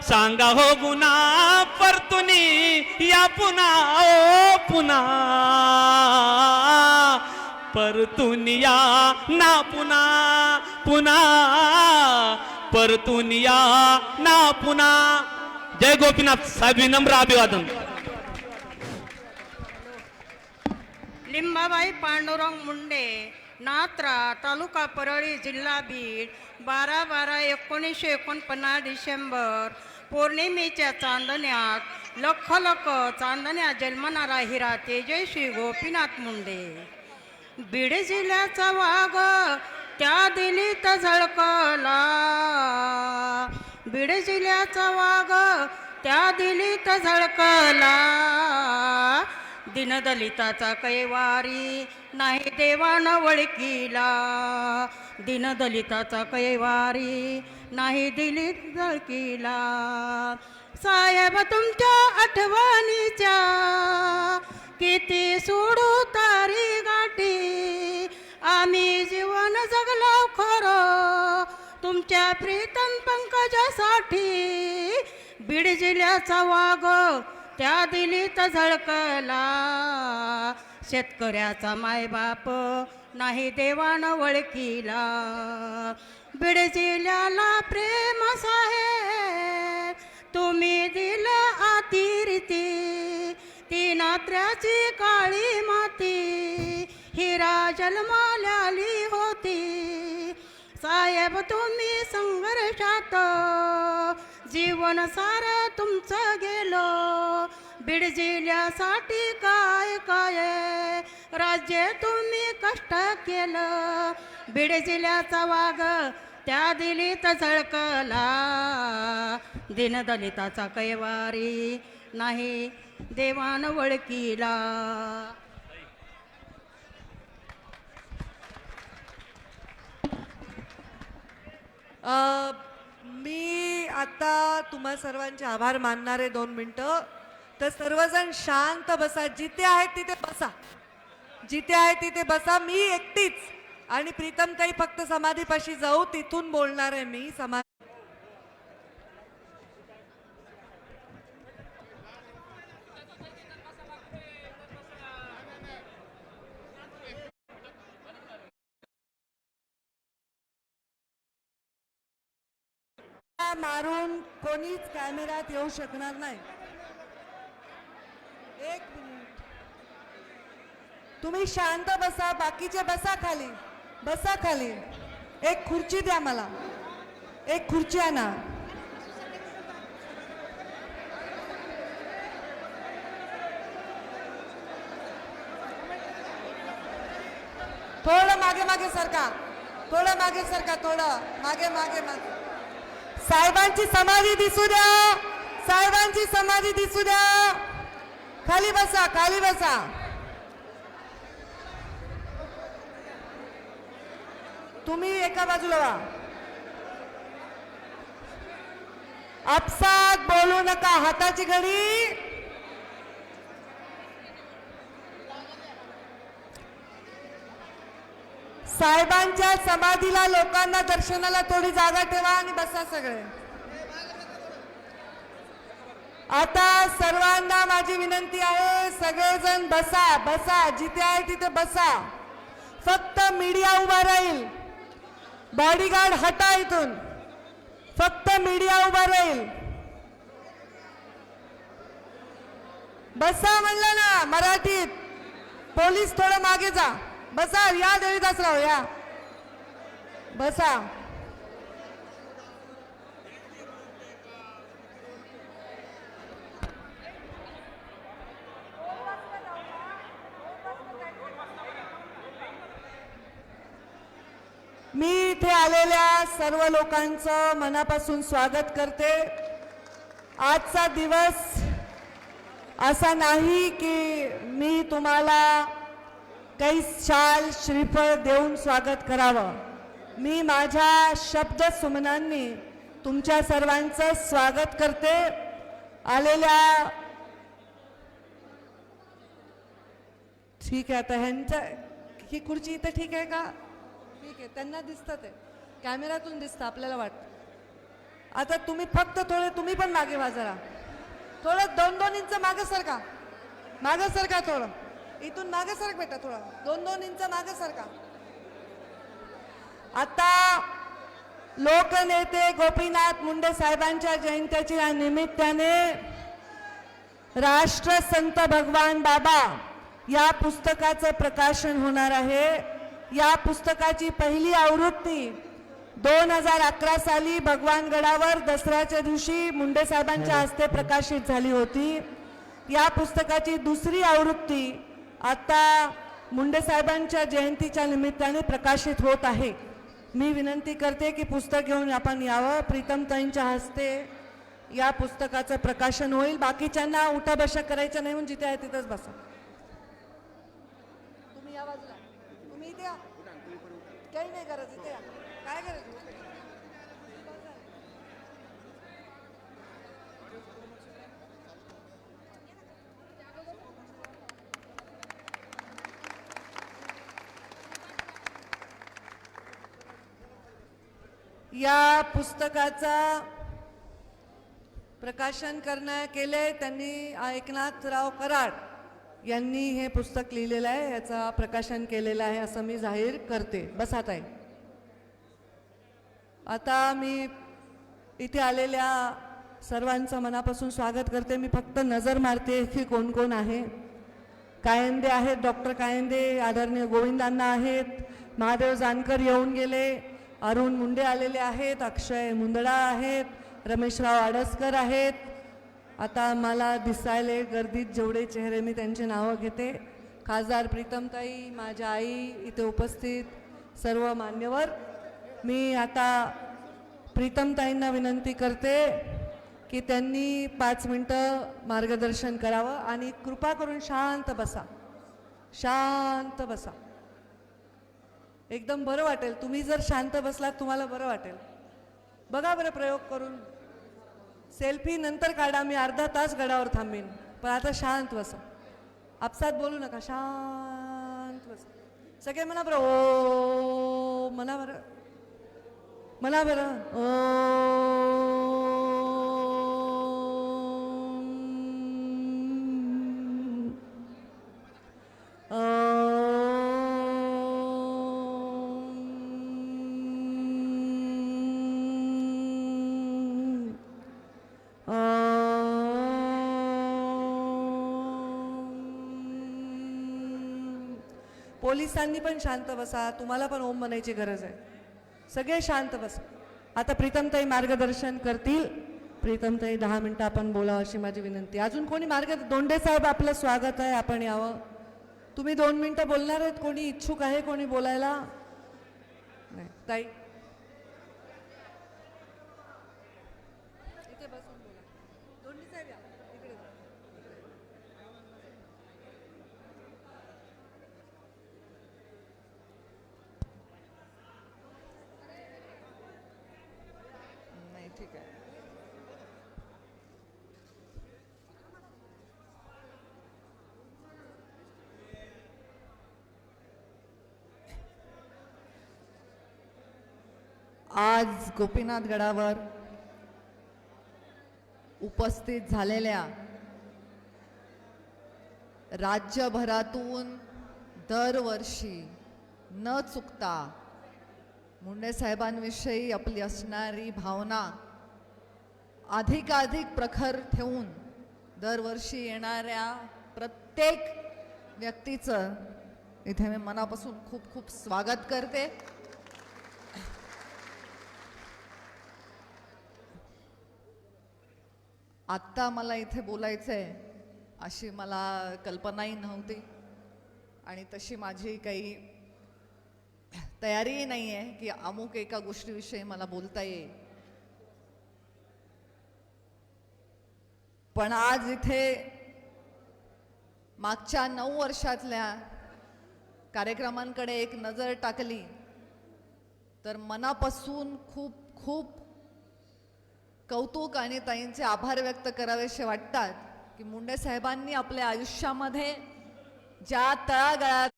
सांगा हो गुन्हा. परतुनी या पुन्हा ओ पुन्हा, परतुनिया ना पुन्हा पुन्हा, परतुनिया ना पुन्हा. जय गोपीनाथ साहेब, विनम्र अभिवादन. लिंबाबाई पांडुरंग मुंडे नात्रा तालुका परळी जिल्हा बीड. 12/12/1949 डिसेंबर पौर्णिमेच्या चांदण्यात लख लख चांदण्या जन्मणारा हिरा तेजस्वी गोपीनाथ मुंडे. बीड जिल्ह्याचा वाघ त्या दिल्लीत झळकला, बीड जिल्ह्याचा वाघ त्या दिल्लीत झळकला. दीनदलिताचा कैवारी नाही देवानं वळकीला, दीनदलिताचा कैवारी नाही दिलीत झळकीला. साहेब तुमच्या आठवणीच्या किती सोडू तारी गाठी, आम्ही जीवन जगलो खरं तुमच्या प्रीतम पंकजासाठी. बीड जिल्ह्याचा वाघ त्या दिल्लीत झळकला, शेतकऱ्याचा मायबाप नाही देवानं वळकीला. बीड जिल्ह्याला प्रेम साहेब तुम्ही दिलं आतिरीती, ती नात्र्याची काळी माती हिरा जन्माल्याली होती. साहेब तुम्ही संघर्षात जीवन सारं तुमचं गेलं, बीड जिल्ह्यासाठी काय काय राज्य तुम्ही कष्ट केलं. बीड जिल्ह्याचा वाघ त्या दिल्लीत झळकला, दीनदलिताचा कैवारी नाही देवान वळकीला. मी आता तुम्हा सर्वांचे आभार मानणारे 2 मिनिटं. तर सर्वजण शांत बसा, जिथे आहेत तिथे बसा, जिथे आहे तिथे बसा. मी एकटीच आणि प्रीतमताई फक्त समाधीपाशी जाऊ, तिथून बोलणार आहे मी. मारून कोणीच कॅमेऱ्यात येऊ शकणार नाही. 1 मिनिट, तुम्ही शांत बसा, बाकीचे बसा खाली, बसा खाली. एक खुर्ची द्या मला, एक खुर्ची आणा. थोडं मागे मागे सरका, थोडं मागे सरका, थोडं मागे मागे मागे. साहेबांची समाधी दिसू द्या, साहेबांची समाधी दिसू द्या. खाली बसा, खाली बसा. तुम्ही एका बाजूला व्हा. आपसात बोलू नका, हाताची घडी. साहेबांच्या समाधीला लोकांना दर्शनाला थोडी जागा ठेवा आणि बसा सगळे. आता सर्वांना माझी विनंती आहे, सगळेजण बसा, बसा, जिथे आहे तिथे बसा. फक्त मीडिया उभा राहील, बॉडीगार्ड हटा इथून. फक्त मीडिया उभा राहील. बसा म्हणलं ना मराठीत. पोलीस थोडं मागे जा. बसा, या देवीदासराव या, बसा. मी इथे आलेल्या सर्व लोकांचं मनापासून स्वागत करते. आजचा दिवस असा नाही की मी तुम्हाला काही शाल श्रीफळ देऊन स्वागत करावं. मी माझ्या शब्द सुमनांनी तुमच्या सर्वांचं स्वागत करते. आलेल्या ठीक आहे, आता ह्यांचं ही खुर्ची इथं ठीक आहे का? ठीक आहे, त्यांना दिसतं, ते कॅमेऱ्यातून दिसतं, आपल्याला वाटतं. आता तुम्ही फक्त थोडे, तुम्ही पण मागे व्हा जरा, थोडं 2-2 इंच मागे सरका, मागे सरका, थोडं इथून मागे सरक बेटा, थोडं 2-2 इंच मागे सरका. आता लोकनेते गोपीनाथ मुंडे साहेबांच्या जयंतीच्या निमित्ताने राष्ट्रसंत भगवान बाबा या पुस्तकाचं प्रकाशन होणार आहे. या पुस्तकाची पहिली आवृत्ती 2011 साली भगवानगडावर दसऱ्याच्या दिवशी मुंडे साहेबांच्या हस्ते प्रकाशित झाली होती. या पुस्तकाची दुसरी आवृत्ती आता मुंडे साहेबांच्या जयंतीच्या निमित्ताने प्रकाशित होत आहे. मी विनंती करते की पुस्तक घेऊन आपण यावं. प्रीतमताईंच्या हस्ते या पुस्तकाचं प्रकाशन होईल. बाकीच्यांना उठाबशा करायच्या नाही, म्हणून जिथे आहे तिथेच बसा. तुम्ही या बाजूला, तुम्ही इथे या, काही नाही करायचं, इथे या. काय करायचं? या पुस्तकाचा प्रकाशन केले त्यांनी एकनाथराव कराड यांनी हे पुस्तक लिहिलेलं आहे. याचा प्रकाशन केलेलं आहे असं मी जाहीर करते. बसात आहे. आता मी इथे आलेल्या सर्वांचं मनापासून स्वागत करते. मी फक्त नजर मारते की कोण कोण आहे. कायंदे आहेत, डॉक्टर कायंदे, आदरणीय गोविंदांना आहेत, महादेव जानकर येऊन गेले, अरुण मुंडे आलेले आहेत, अक्षय मुंदडा आहेत, रमेशराव आडसकर आहेत. आता मला दिसायले गर्दीत जेवढे चेहरे मी त्यांची नावं घेते. खासदार प्रीतमताई, माझ्या आई, इथे उपस्थित सर्व मान्यवर. मी आता प्रीतमताईंना विनंती करते की त्यांनी 5 मिनिटं मार्गदर्शन करावं आणि कृपा करून शांत बसा, शांत बसा. एकदम बरं वाटेल. तुम्ही जर शांत बसलात तुम्हाला बरं वाटेल. बघा बरं प्रयोग करून. सेल्फी नंतर काढा, मी अर्धा तास गडावर थांबीन, पण आता शांत बसा, आपसात बोलू नका, शांत बसा. सगळे म्हणा बरं ओ, म्हणा बरं, म्हणा बरं ओ. पोलिसांनी पण शांत बसा, तुम्हाला पण ओम म्हणायची गरज आहे. सगळे शांत बसा. आता प्रीतमताई मार्गदर्शन करतील. प्रीतमताई 10 मिनिटं आपण बोलावं अशी माझी विनंती. अजून कोणी दोंडे साहेब, आपलं स्वागत आहे, आपण यावं. तुम्ही 2 मिनिटं बोलणार आहेत? कोणी इच्छुक आहे कोणी बोलायला? नाही ताई, इथे बसून बोला. दोंडे साहेब या इकडे. नाही ठीक आहे. आज गोपीनाथ गडावर उपस्थित झालेल्या राज्यभरातून दरवर्षी न चुकता मुंडे साहेबांविषयी आपली असणारी भावना अधिकाधिक प्रखर ठेवून दरवर्षी येणाऱ्या प्रत्येक व्यक्तीचं इथे मी मनापासून खूप खूप स्वागत करते. आत्ता मला इथे बोलायचं आहे अशी मला कल्पनाही नव्हती आणि तशी माझी काही तयारीही नाही आहे की अमुक एका गोष्टीविषयी मला बोलता येईल. पण आज इथे मागच्या 9 वर्षातल्या कार्यक्रमांकडे एक नजर टाकली तर मनापासून खूप खूप कौतुक आणि ताईंचे आभार व्यक्त करावेसे वाटतात की मुंडे साहेबांनी आपल्या आयुष्यामध्ये ज्या तळागाळात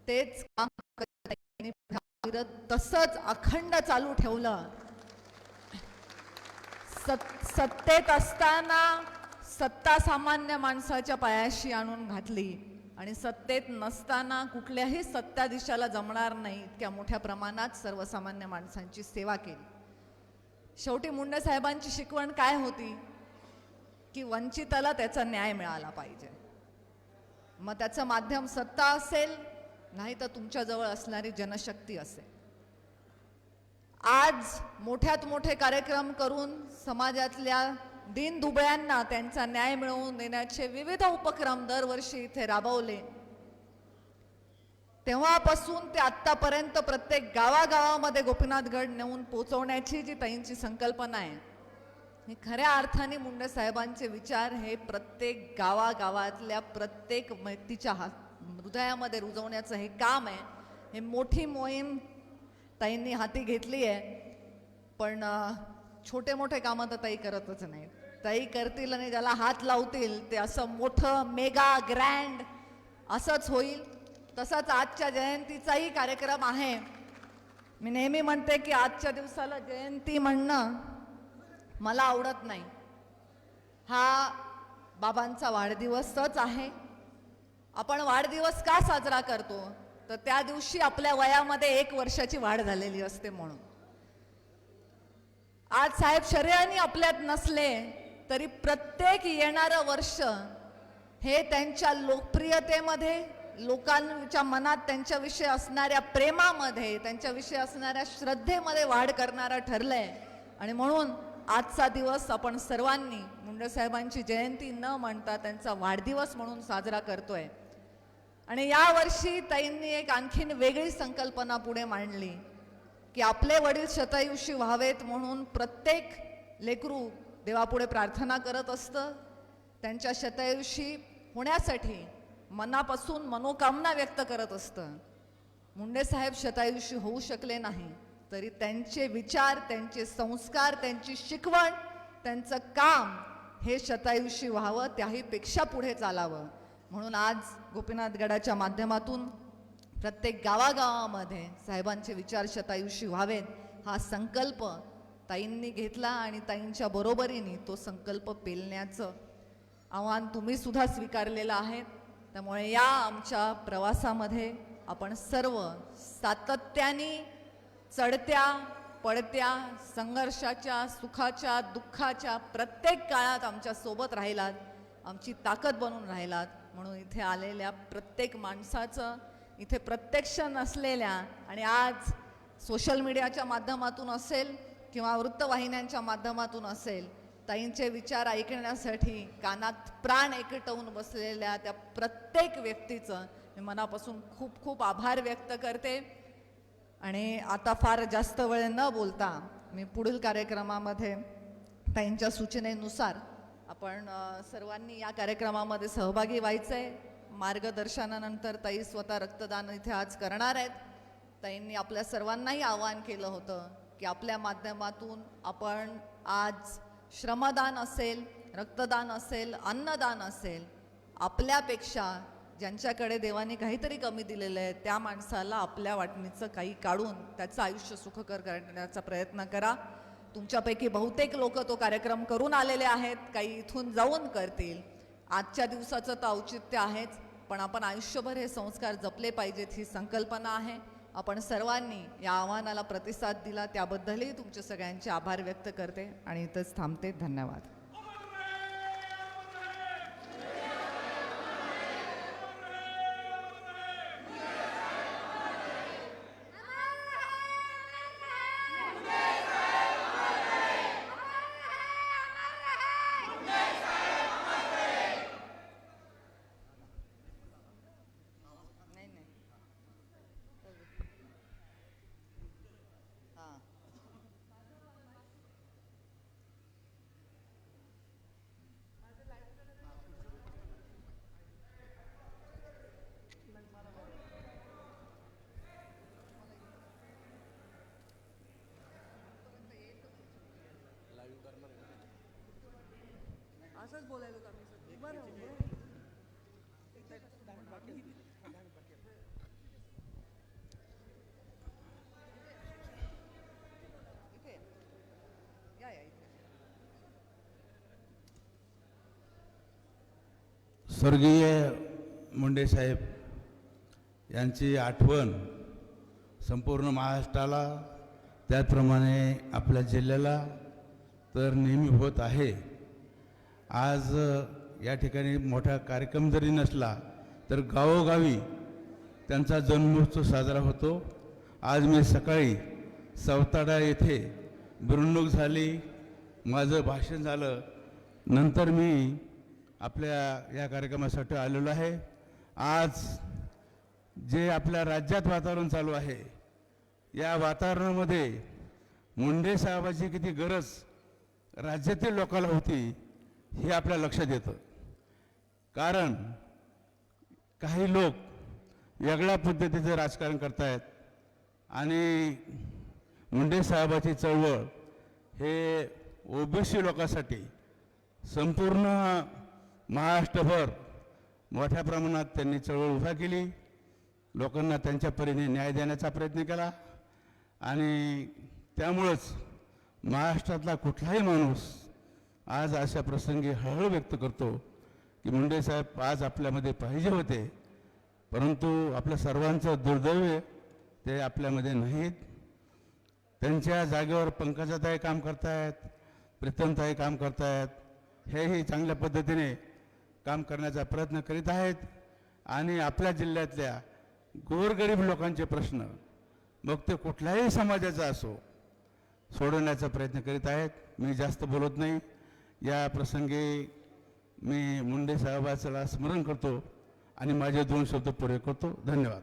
तेच काम करत तसंच अखंड चालू ठेवलं. सत्तेत असताना सत्ता सामान्य माणसाच्या पायाशी आणून घातली आणि सत्तेत नसताना कुठल्याही सत्ताधीशाला जमणार नाही इतक्या मोठ्या प्रमाणात सर्वसामान्य माणसांची सेवा केली. शेवटी मुंडे साहेबांची शिकवण काय होती की वंचिताला त्याचा न्याय मिळाला पाहिजे. मग त्याचं माध्यम सत्ता असेल नाही तर तुमच्याजवळ असणारी जनशक्ती असेल. आज मोठ्यात मोठे कार्यक्रम करून समाजातल्या दीनदुबळ्यांना त्यांचा न्याय मिळवून देण्याचे विविध उपक्रम दरवर्षी इथे राबवले. तेव्हापासून ते आत्तापर्यंत प्रत्येक गावागावामध्ये गोपीनाथगड नेऊन पोचवण्याची जी ताईंची संकल्पना आहे ही खऱ्या अर्थाने मुंडे साहेबांचे विचार हे प्रत्येक गावागावातल्या प्रत्येक व्यक्तीच्या हृदयामध्ये रुजवण्याचं हे काम आहे. हे मोठी मोहीम ताईंनी हाती घेतली आहे. पण छोटे मोठे कामं तर ताई करतच नाहीत. ताई करतील आणि ज्याला हात लावतील ते असं मोठं मेगा ग्रँड असंच होईल. तसाच आजच्या जयंतीचाही कार्यक्रम आहे. मी नेहमी म्हणते की आजच्या दिवसाला जयंती म्हणणं मला आवडत नाही. हा बाबांचा वाढदिवसच आहे. आपण वाढदिवस का साजरा करतो तर त्या दिवशी आपल्या वयामध्ये 1 वर्षाची वाढ झालेली असते म्हणून. आज साहेब शरीराने आपल्यात नसले तरी प्रत्येक येणारं वर्ष हे त्यांच्या लोकप्रियतेमध्ये, लोकांच्या मनात त्यांच्याविषयी असणाऱ्या प्रेमामध्ये, त्यांच्याविषयी असणाऱ्या श्रद्धेमध्ये वाढ करणारं ठरलंय. आणि म्हणून आजचा दिवस आपण सर्वांनी मुंडे साहेबांची जयंती न म्हणता त्यांचा वाढदिवस म्हणून साजरा करतोय. आणि यावर्षी ताईंनी एक आणखीन वेगळी संकल्पना पुढे मांडली की आपले वडील शतायुषी व्हावेत म्हणून प्रत्येक लेकरू देवापुढे प्रार्थना करत असतं. त्यांच्या शतायुषी होण्यासाठी मनापासून मनोकामना व्यक्त करत असतं. मुंडे साहेब शतायुषी होऊ शकले नाही तरी त्यांचे विचार, त्यांचे संस्कार, त्यांची शिकवण त्यांचं काम हे शतायुषी व्हावं, त्याही पेक्षा पुढे चालावं. म्हणून आज गोपीनाथगडाच्या माध्यमातून प्रत्येक गावागावामध्ये साहेबांचे विचार शतायुषी व्हावेत हा संकल्प ताईंनी घेतला आणि ताईंच्या बरोबरीने तो संकल्प पेलण्याचं आव्हान तुम्ही सुद्धा स्वीकारलेलं आहे. त्यामुळे या आमच्या प्रवासामध्ये आपण सर्व सातत्याने चढत्या पडत्या संघर्षाच्या सुखाच्या दुःखाच्या प्रत्येक काळात आमच्या सोबत राहिलात, आमची ताकद बनून राहिलात. म्हणून इथे आलेल्या प्रत्येक माणसाचं, इथे प्रत्यक्ष नसलेल्या आणि आज सोशल मीडियाच्या माध्यमातून असेल किंवा वृत्तवाहिन्यांच्या माध्यमातून असेल, ताईंचे विचार ऐकण्यासाठी कानात प्राण एकटवून बसलेल्या त्या प्रत्येक व्यक्तीचं मी मनापासून खूप खूप आभार व्यक्त करते. आणि आता फार जास्त वेळ न बोलता मी पुढील कार्यक्रमामध्ये ताईंच्या सूचनेनुसार आपण सर्वांनी या कार्यक्रमामध्ये सहभागी व्हायचं आहे. मार्गदर्शनानंतर ताई स्वतः रक्तदान इथे आज करणार आहेत. ताईंनी आपल्या सर्वांनाही आवाहन केलं होतं की आपल्या माध्यमातून आपण आज श्रमदान असेल, रक्तदान असेल, अन्नदान असेल, आपल्यापेक्षा ज्यांच्याकडे देवाने काहीतरी कमी दिलेलं आहे त्या माणसाला आपल्या वाटणीचं काही काढून त्याचं आयुष्य सुखकर करण्याचा प्रयत्न करा. तुमच्यापैकी बहुतेक लोक तो कार्यक्रम करून आलेले आहेत, काही इथून जाऊन करतील. आजच्या दिवसाचं तर औचित्य आहेच, पण आपण आयुष्यभर हे संस्कार जपले पाहिजेत ही संकल्पना आहे. आपण सर्वांनी या आव्हानाला प्रतिसाद दिला त्याबद्दलही तुमचे सगळ्यांचे आभार व्यक्त करते आणि इथंच थांबते. धन्यवाद. असंच बोलायलो का मी? बरं इथे या इथे. स्वर्गीय मुंडे साहेब यांची आठवण संपूर्ण महाराष्ट्राला, त्याचप्रमाणे आपल्या जिल्ह्याला तर नेहमी होत आहे. आज या ठिकाणी मोठा कार्यक्रम जरी नसला तर गावोगावी त्यांचा जन्मोत्सव साजरा होतो. आज मी सकाळी सवताडा येथे मिरवणूक झाली, माझं भाषण झालं, नंतर मी आपल्या या कार्यक्रमासाठी आलेलो आहे. आज जे आपल्या राज्यात वातावरण चालू आहे, या वातावरणामध्ये मुंडे साहेबाची किती गरज राज्यातील लोकांना होती हे आपल्या लक्षात येतं. कारण काही लोक वेगळ्या पद्धतीचं राजकारण करतायत आणि मुंडे साहेबाची चळवळ हे ओबीसी लोकांसाठी संपूर्ण महाराष्ट्रभर मोठ्या प्रमाणात त्यांनी चळवळ उभा केली. लोकांना त्यांच्या परीने न्याय देण्याचा प्रयत्न केला आणि त्यामुळंच महाराष्ट्रातला कुठलाही माणूस आज अशा प्रसंगी हळहळ व्यक्त करतो की मुंडे साहेब आज आपल्यामध्ये पाहिजे होते, परंतु आपल्या सर्वांचं दुर्दैव ते आपल्यामध्ये नाहीत. त्यांच्या जागेवर पंकजाताई काम करतायत, प्रीतमताई काम करतायत, हेही चांगल्या पद्धतीने काम करण्याचा प्रयत्न करीत आहेत आणि आपल्या जिल्ह्यातल्या गोरगरीब लोकांचे प्रश्न मग ते कुठल्याही समाजाचा असो सोडवण्याचा प्रयत्न करीत आहेत. मी जास्त बोलत नाही. या प्रसंगी मी मुंडे साहेबाचं स्मरण करतो आणि माझे 2 शब्द पुरे करतो. धन्यवाद.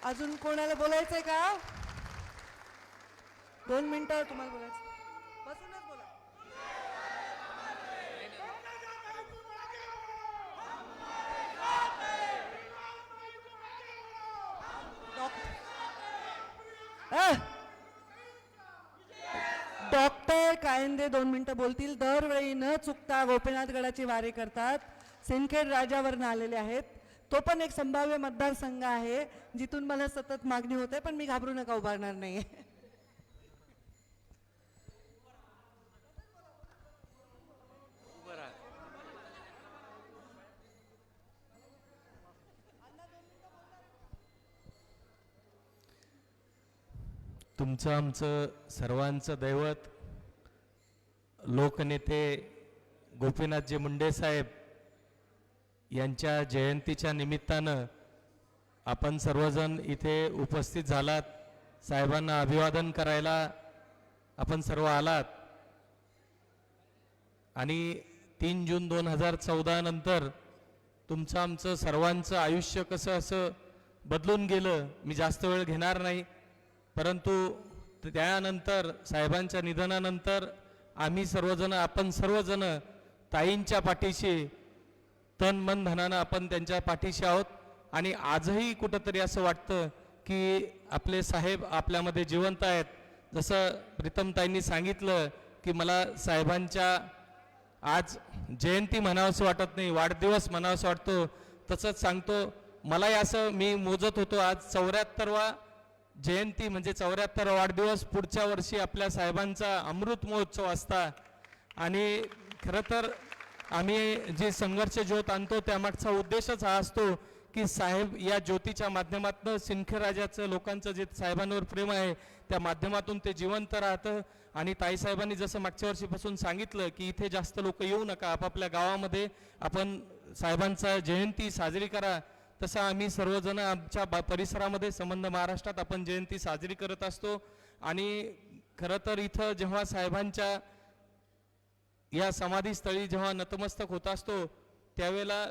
अजून कोणाला बोलायचंय का? 2 मिनिटं तुम्हाला बोलायचं. बसूनच बोला. डॉक्टर कायंदे 2 मिनिटं बोलतील. दरवेळी न चुकता गोपीनाथ गडाची वारी करतात. सिंदखेड राजावरनं आलेले आहेत. तो पण एक संभाव्य मतदारसंघ आहे जिथून मला सतत मागणी होते, पण मी घाबरू नका, उभारणार नाहीये. तुमचं आमचं सर्वांचं दैवत लोकनेते गोपीनाथजी मुंडे साहेब यांच्या जयंतीच्या निमित्तानं आपण सर्वजण इथे उपस्थित झालात. साहेबांना अभिवादन करायला आपण सर्व आलात. आणि 3 जून 2014 नंतर तुमचं आमचं सर्वांचं आयुष्य कसं असं बदलून गेलं, मी जास्त वेळ घेणार नाही. परंतु त्यानंतर साहेबांच्या निधनानंतर आम्ही सर्वजण, आपण सर्वजण ताईंच्या पाठीशी तन मन धनानं आपण त्यांच्या पाठीशी आहोत. आणि आजही कुठंतरी असं वाटतं की आपले साहेब आपल्यामध्ये जिवंत आहेत. जसं प्रीतमताईंनी सांगितलं की मला साहेबांच्या आज जयंती म्हणावंसं वाटत नाही, वाढदिवस म्हणावंसं वाटतो. तसंच सांगतो, मलाही असं मी मोजत होतो, आज 74वा जयंती म्हणजे 74 वाढदिवस. पुढच्या वर्षी आपल्या साहेबांचा अमृत महोत्सव असता. आणि खरं तर आम्ही जी संघर्ष ज्योत आणतो त्यामागचा उद्देशच हा असतो की साहेब या ज्योतीच्या माध्यमातून सिंदखेड राजाचं लोकांचं जे साहेबांवर प्रेम आहे त्या माध्यमातून ते जिवंत राहतं. आणि ताईसाहेबांनी जसं मागच्या वर्षीपासून सांगितलं की इथे जास्त लोक येऊ नका, आपापल्या गावामध्ये आपण साहेबांचा जयंती साजरी करा, तसं आम्ही सर्वजण आमच्या परिसरामध्ये संबंध महाराष्ट्रात आपण जयंती साजरी करत असतो. आणि खरं तर इथं जेव्हा साहेबांच्या या समाधीस्थळी जेव्हा नतमस्तक होत असतो त्यावेळेला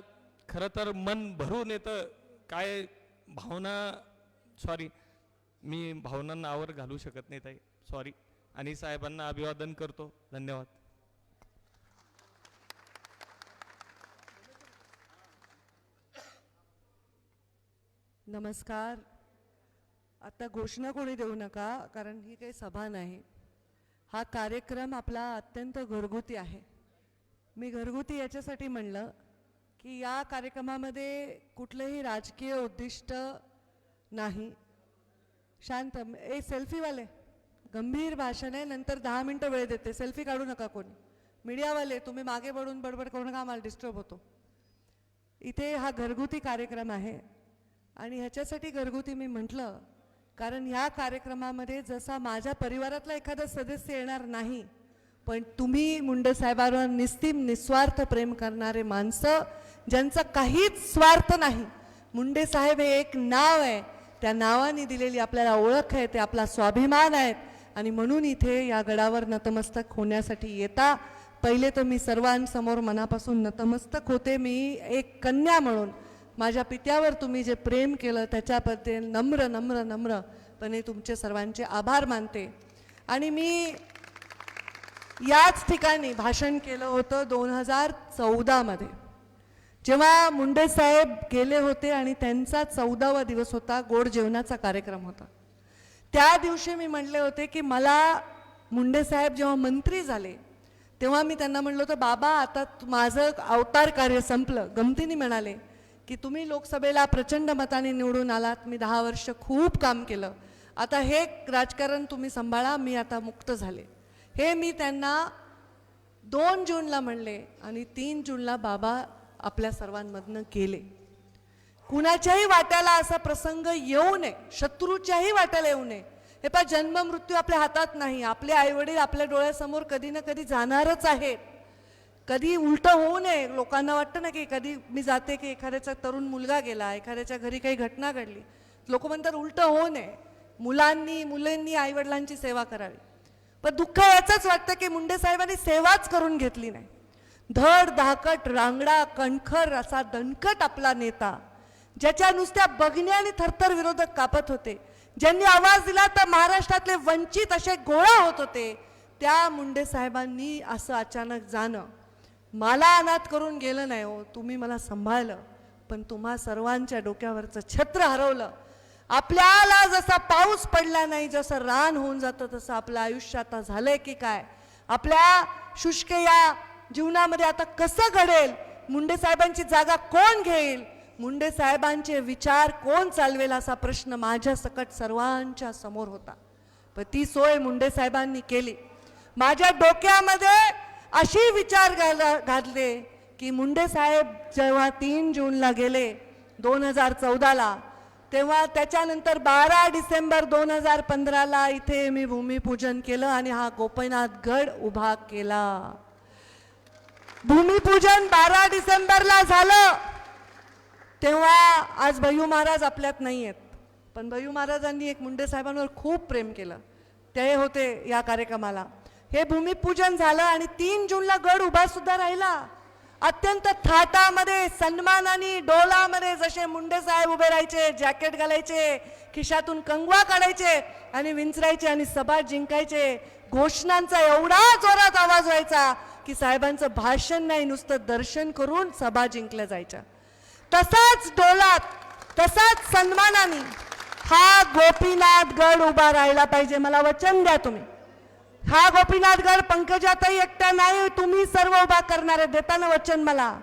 खरं तर मन भरून येतं. काय भावना, सॉरी मी भावनांना आवर घालू शकत नाही ताई, सॉरी. आणि साहेबांना अभिवादन करतो. धन्यवाद. नमस्कार. आता घोषणा कोणी देऊ नका, कारण ही काही सभा नाही. हा कार्यक्रम आपला अत्यंत घरगुती आहे. मी घरगुती याच्यासाठी म्हणलं की या कार्यक्रमामध्ये कुठलंही राजकीय उद्दिष्ट नाही. शांत. सेल्फीवाले गंभीर भाषण आहे, नंतर 10 मिनटं वेळ देते. सेल्फी काढू नका कोणी. मीडियावाले तुम्ही मागे पडून बडबड करू नका, आम्हाला डिस्टर्ब होतो. इथे हा घरगुती कार्यक्रम आहे. आणि ह्याच्यासाठी घरगुती मी म्हटलं कारण ह्या कार्यक्रमामध्ये जसा माझ्या परिवारातला एखादा सदस्य येणार नाही, पण तुम्ही मुंडे साहेबांवर निस्वार्थ प्रेम करणारे माणसं, ज्यांचा काहीच स्वार्थ नाही. मुंडे साहेब हे एक नाव आहे, त्या नावाने दिलेली आपल्याला ओळख आहे, ते आपला स्वाभिमान आहेत. आणि म्हणून इथे या गडावर नतमस्तक होण्यासाठी येता. पहिले तर मी सर्वांसमोर मनापासून नतमस्तक होते. मी एक कन्या म्हणून माझ्या पित्यावर तुम्ही जे प्रेम केलं त्याच्याबद्दल नम्र नम्र नम्रपणे तुमचे सर्वांचे आभार मानते. आणि मी याच ठिकाणी भाषण केलं होतं 2014मध्ये, जेव्हा मुंडे साहेब गेले होते आणि त्यांचा 14वा दिवस होता, गोड जेवणाचा कार्यक्रम होता. त्या दिवशी मी म्हणले होते की मला मुंडे साहेब जेव्हा मंत्री झाले तेव्हा मी त्यांना म्हणलं होतं, बाबा आता माझं अवतार कार्य संपलं. गमतीने म्हणाले की तुम्ही लोकसभेला प्रचंड मताने निवडून आलात, मी 10 वर्ष खूप काम केलं, आता हे राजकारण तुम्ही सांभाळा, मी आता मुक्त झाले. हे मी त्यांना 2 जूनला म्हणले आणि 3 जूनला बाबा आपल्या सर्वांमधनं गेले. कुणाच्याही वाट्याला असा प्रसंग येऊ नये, शत्रूच्याही वाट्याला येऊ नये. हे पहा, जन्म मृत्यू आपल्या हातात नाही. आपले आईवडील आपल्या डोळ्यासमोर कधी ना कधी जाणारच आहेत. कधी उलटं होऊ नये. लोकांना वाटतं ना की कधी मी जाते की एखाद्याचा तरुण मुलगा गेला, एखाद्याच्या घरी काही घटना घडली, लोक म्हणतात उलटं होऊ नये, मुलांनी आईवडिलांची सेवा करावी. पण दुःख याचंच वाटतं की मुंडे साहेबांनी सेवाच करून घेतली नाही. धड धाकट रांगडा कणखर असा दणकट आपला नेता, ज्याच्या नुसत्या बघण्याने थरथर विरोधक कापत होते, ज्यांनी आवाज दिला तर महाराष्ट्रातले वंचित असे गोळा होत होते, त्या मुंडे साहेबांनी असं अचानक जाणं मला अनाथ करून गेलं नाही हो. तुम्ही मला सांभाळलं, पण तुम्हा सर्वांच्या डोक्यावरचं छत्र हरवलं. आपल्याला जसा पाऊस पडला नाही, जसं रान होऊन जातं, तसं आपलं आयुष्य आता झालंय की काय? आपल्या शुष्क या जीवनामध्ये आता कसं घडेल? मुंडे साहेबांची जागा कोण घेईल? मुंडे साहेबांचे विचार कोण चालवेल? असा प्रश्न माझ्या सकट सर्वांच्या समोर होता. पण ती सोय मुंडे साहेबांनी केली. माझ्या डोक्यामध्ये अशी विचार घातले की मुंडे साहेब जेव्हा 3 जूनला गेले 2014ला, तेव्हा त्याच्यानंतर 12 डिसेंबर 2015ला इथे मी भूमिपूजन केलं आणि हा गोपीनाथ गड उभा केला. भूमिपूजन 12 डिसेंबरला झालं. तेव्हा आज भैयू महाराज आपल्यात नाही आहेत, पण भैयू महाराजांनी एक मुंडे साहेबांवर खूप प्रेम केलं. ते होते या कार्यक्रमाला. हे भूमिपूजन झालं आणि 3 जूनला गड उभा सुद्धा राहिला. अत्यंत थाटामध्ये, सन्मानाने, डोलामध्ये जसे मुंडे साहेब उभे राहायचे, जॅकेट घालायचे, खिशातून कंगवा काढायचे आणि विंचरायचे आणि सभा जिंकायचे. घोषणांचा एवढा जोरात आवाज व्हायचा की साहेबांचं भाषण नाही, नुसतं दर्शन करून सभा जिंकल्या जायच्या. तसाच डोलात, तसाच सन्मानाने हा गोपीनाथ गड उभा राहायला पाहिजे. मला वचन द्या तुम्ही. हा गोपीनाथ गड पंकजाताई एकट्या नाही, तुम्ही सर्व उभा करणारे देताना वचन मला.